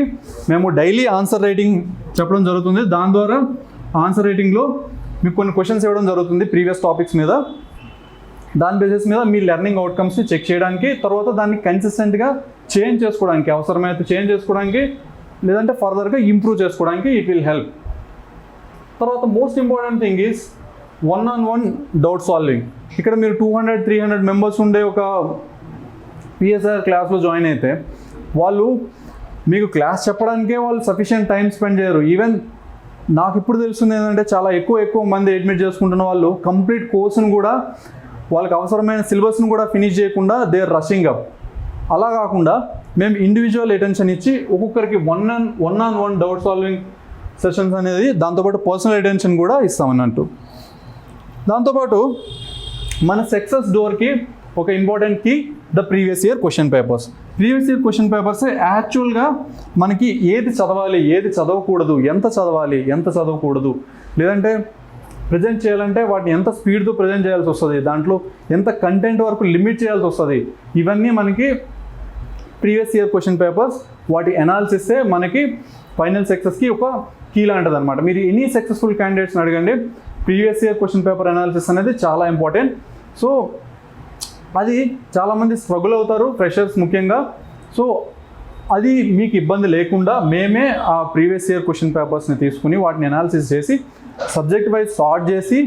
Speaker 1: మేము డైలీ ఆన్సర్ రైటింగ్ చెప్పడం జరుగుతుంది. దాని ద్వారా ఆన్సర్ రైటింగ్లో మీకు కొన్ని క్వశ్చన్స్ ఇవ్వడం జరుగుతుంది ప్రీవియస్ టాపిక్స్ మీద. దాని బేసిస్ మీద మీ లెర్నింగ్ అవుట్కమ్స్ని చెక్ చేయడానికి, తర్వాత దాన్ని కన్సిస్టెంట్గా చేంజ్ చేసుకోవడానికి, అవసరమైతే చేంజ్ చేసుకోవడానికి లేదంటే ఫర్దర్గా ఇంప్రూవ్ చేసుకోవడానికి ఇట్ విల్ హెల్ప్. తర్వాత most important thing is 1-on-1 doubt solving. ఇక్కడ మీరు 200-300 మెంబర్స్ ఉండే ఒక పిఎస్ఐఆర్ క్లాస్లో జాయిన్ అయితే వాళ్ళు మీకు క్లాస్ చెప్పడానికే వాళ్ళు సఫిషియెంట్ టైం స్పెండ్ చేయరు. ఈవెన్ నాకు ఇప్పుడు తెలుస్తుంది ఏంటంటే చాలా ఎక్కువ మంది అడ్మిట్ చేసుకుంటున్న వాళ్ళు కంప్లీట్ కోర్సును కూడా వాళ్ళకి అవసరమైన సిలబస్ను కూడా ఫినిష్ చేయకుండా దే ఆర్ రషింగ్ అప్. అలా కాకుండా మేము ఇండివిజువల్ అటెన్షన్ ఇచ్చి ఒక్కొక్కరికి 1-on-1 డౌట్ సాల్వింగ్ సెషన్స్ అనేది, దాంతోపాటు పర్సనల్ అటెన్షన్ కూడా ఇస్తామన్నట్టు. దాంతోపాటు మన సక్సెస్ డోర్కి ఒక important key the previous year question papers. Previous year question పేపర్సే యాక్చువల్గా మనకి ఏది చదవాలి, ఏది చదవకూడదు, ఎంత చదవాలి, ఎంత చదవకూడదు, లేదంటే ప్రజెంట్ చేయాలంటే వాటిని ఎంత స్పీడ్తో ప్రజెంట్ చేయాల్సి వస్తుంది, దాంట్లో ఎంత కంటెంట్ వరకు లిమిట్ చేయాల్సి వస్తుంది, ఇవన్నీ మనకి ప్రీవియస్ ఇయర్ క్వశ్చన్ పేపర్స్ వాటి అనాలిసిస్తే మనకి ఫైనల్ సక్సెస్కి ఒక కీ లాంటిది అనమాట. మీరు ఎనీ సక్సెస్ఫుల్ క్యాండిడేట్స్ని అడగండి, previous year question paper analysis అనేది చాలా ఇంపార్టెంట్. సో అది చాలామంది స్ట్రగుల్ అవుతారు, ఫ్రెషర్స్ ముఖ్యంగా. సో అది మీకు ఇబ్బంది లేకుండా మేమే ఆ ప్రీవియస్ ఇయర్ క్వశ్చన్ పేపర్స్ని తీసుకుని వాటిని అనాలిసిస్ చేసి సబ్జెక్ట్ వైజ్ సార్ట్ చేసి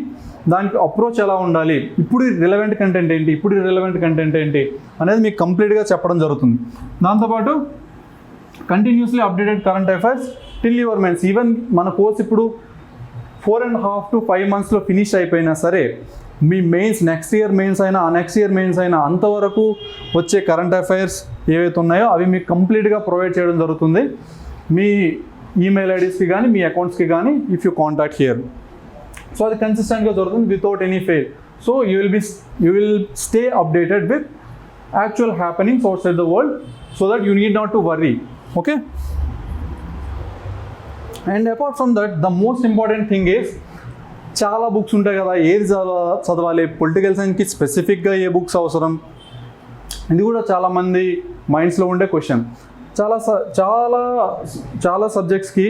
Speaker 1: దానికి అప్రోచ్ ఎలా ఉండాలి, ఇప్పుడు రిలవెంట్ కంటెంట్ ఏంటి, ఇప్పుడు రిలవెంట్ కంటెంట్ ఏంటి అనేది మీకు కంప్లీట్గా చెప్పడం జరుగుతుంది. దాంతోపాటు continuously updated current affairs till your mains. Even మన కోర్స్ ఇప్పుడు 4.5 to 5 monthsలో ఫినిష్ అయిపోయినా సరే మీ మెయిన్స్ నెక్స్ట్ ఇయర్ మెయిన్స్ అయినా నెక్స్ట్ ఇయర్ మెయిన్స్ అయినా అంతవరకు వచ్చే కరెంట్ అఫైర్స్ ఏవైతే ఉన్నాయో అవి మీకు కంప్లీట్గా ప్రొవైడ్ చేయడం జరుగుతుంది మీ ఈమెయిల్ ఐడీస్కి కానీ మీ అకౌంట్స్కి కానీ if you contact here. So అది కన్సిస్టెంట్గా జరుగుతుంది without any fail. So you will stay updated with actual happenings out side the world so that you need not to worry. Okay, and apart from that the most important thing is చాలా books ఉంటాయి కదా, ఏది చదవాలి, political సైన్స్కి స్పెసిఫిక్గా ఏ books అవసరం, ఇది కూడా చాలామంది మైండ్స్లో ఉండే క్వశ్చన్. చాలా సబ్జెక్ట్స్కి,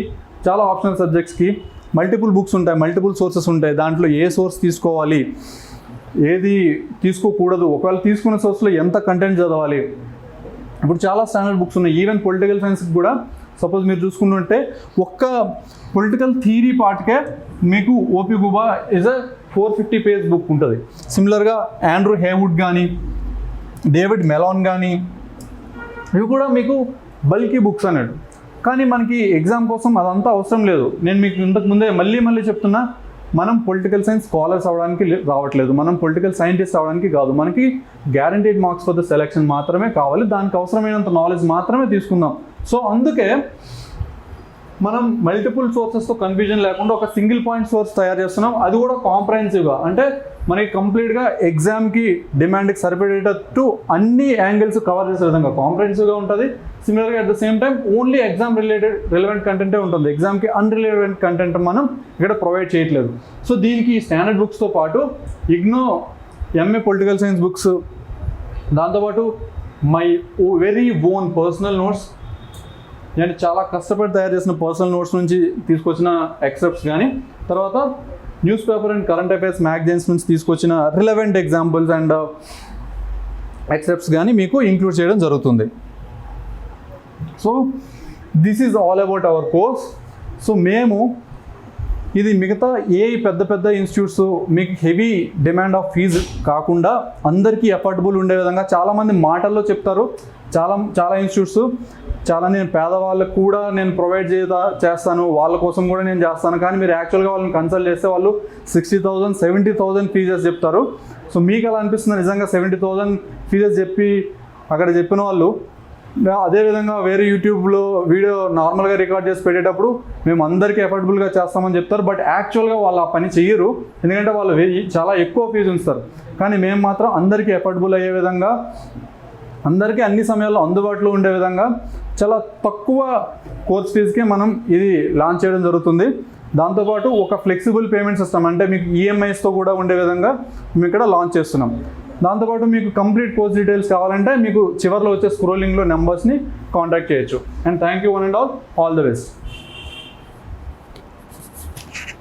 Speaker 1: చాలా ఆప్షనల్ సబ్జెక్ట్స్కి మల్టిపుల్ బుక్స్ ఉంటాయి, మల్టిపుల్ సోర్సెస్ ఉంటాయి. దాంట్లో ఏ సోర్స్ తీసుకోవాలి, ఏది తీసుకోకూడదు, ఒకవేళ తీసుకున్న సోర్స్లో ఎంత కంటెంట్ చదవాలి. ఇప్పుడు చాలా స్టాండర్డ్ బుక్స్ ఉన్నాయి. ఈవెన్ పొలిటికల్ సైన్స్కి కూడా సపోజ్ మీరు చూసుకుంటుంటే ఒక్క పొలిటికల్ థియరీ పార్ట్కే మీకు OP Gauba is a 450 page book ఉంటుంది. సిమిలర్గా ఆండ్రూ హేవుడ్ కానీ, డేవిడ్ మెలాన్ కానీ, ఇవి కూడా మీకు బల్కీ బుక్స్ అన్నట్టు. కానీ మనకి ఎగ్జామ్ కోసం అదంతా అవసరం లేదు. నేను మీకు ఇంతకుముందే మళ్ళీ చెప్తున్నా, మనం పొలిటికల్ సైన్స్ స్కాలర్స్ అవ్వడానికి రావట్లేదు, మనం పొలిటికల్ సైంటిస్ట్ అవ్వడానికి కాదు. మనకి guaranteed marks for the selection మాత్రమే కావాలి, దానికి అవసరమైనంత నాలెడ్జ్ మాత్రమే తీసుకుందాం. సో అందుకే మనం మల్టిపుల్ సోర్సెస్తో కన్ఫ్యూజన్ లేకుండా ఒక సింగిల్ పాయింట్ సోర్స్ తయారు చేస్తున్నాం. అది కూడా కాంప్రహెన్సివ్గా, అంటే మనకి కంప్లీట్గా ఎగ్జామ్కి డిమాండ్కి సరిపడేటట్టు అన్ని యాంగిల్స్ కవర్ చేసే విధంగా కాంప్రహెన్సివ్గా ఉంటుంది. సిమిలర్గా at the same time only exam relevant కంటెంటే ఉంటుంది, ఎగ్జామ్కి అన్రిలవెంట్ కంటెంట్ మనం ఇక్కడ ప్రొవైడ్ చేయట్లేదు. సో దీనికి స్టాండర్డ్ బుక్స్తో పాటు IGNOU MA political science books, దాంతోపాటు my very own personal notes, నేను చాలా కష్టపడి తయారు చేసిన పర్సనల్ నోట్స్ నుంచి తీసుకొచ్చిన ఎక్సెప్ట్స్ కానీ, తర్వాత news paper and current affairs magazines నుంచి తీసుకొచ్చిన రిలవెంట్ ఎగ్జాంపుల్స్ అండ్ ఎక్సెప్ట్స్ కానీ మీకు ఇంక్లూడ్ చేయడం జరుగుతుంది. So this is all about our course. So మేము ఇది మిగతా ఏ పెద్ద ఇన్స్టిట్యూట్స్ మీకు హెవీ డిమాండ్ ఆఫ్ ఫీజు కాకుండా అందరికీ అఫోర్డబుల్ ఉండే విధంగా, చాలామంది మాటల్లో చెప్తారు, చాలా ఇన్స్టిట్యూట్స్ చాలా నేను పేదవాళ్ళకు కూడా నేను ప్రొవైడ్ చేస్తాను, వాళ్ళ కోసం కూడా నేను చేస్తాను, కానీ మీరు యాక్చువల్గా వాళ్ళని కన్సల్ట్ చేస్తే వాళ్ళు 60,000 70,000 ఫీజెస్ చెప్తారు. సో మీకు అలా అనిపిస్తుంది నిజంగా 70,000 ఫీజెస్ చెప్పి అక్కడ చెప్పిన వాళ్ళు అదేవిధంగా వేరే యూట్యూబ్లో వీడియో నార్మల్గా రికార్డ్ చేసి పెట్టేటప్పుడు మేము అందరికీ అఫోర్డబుల్గా చేస్తామని చెప్తారు. బట్ యాక్చువల్గా వాళ్ళు ఆ పని చెయ్యరు, ఎందుకంటే వాళ్ళు చాలా ఎక్కువ ఫీజు ఉంచుతారు. కానీ మేము మాత్రం అందరికీ అఫోర్డబుల్ అయ్యే విధంగా, అందరికీ అన్ని సమయాల్లో అందుబాటులో ఉండే విధంగా చాలా తక్కువ కోర్స్ ఫీజుకే మనం ఇది లాంచ్ చేయడం జరుగుతుంది. దాంతోపాటు ఒక ఫ్లెక్సిబుల్ పేమెంట్ సిస్టమ్, అంటే మీకు ఈఎంఐస్తో కూడా ఉండే విధంగా మేము ఇక్కడ లాంచ్ చేస్తున్నాం. దాంతోపాటు మీకు కంప్లీట్ కోర్స్ డీటెయిల్స్ కావాలంటే మీకు చివరిలో వచ్చే స్క్రోలింగ్లో నెంబర్స్ని కాంటాక్ట్ చేయొచ్చు. And thank you one and all the best.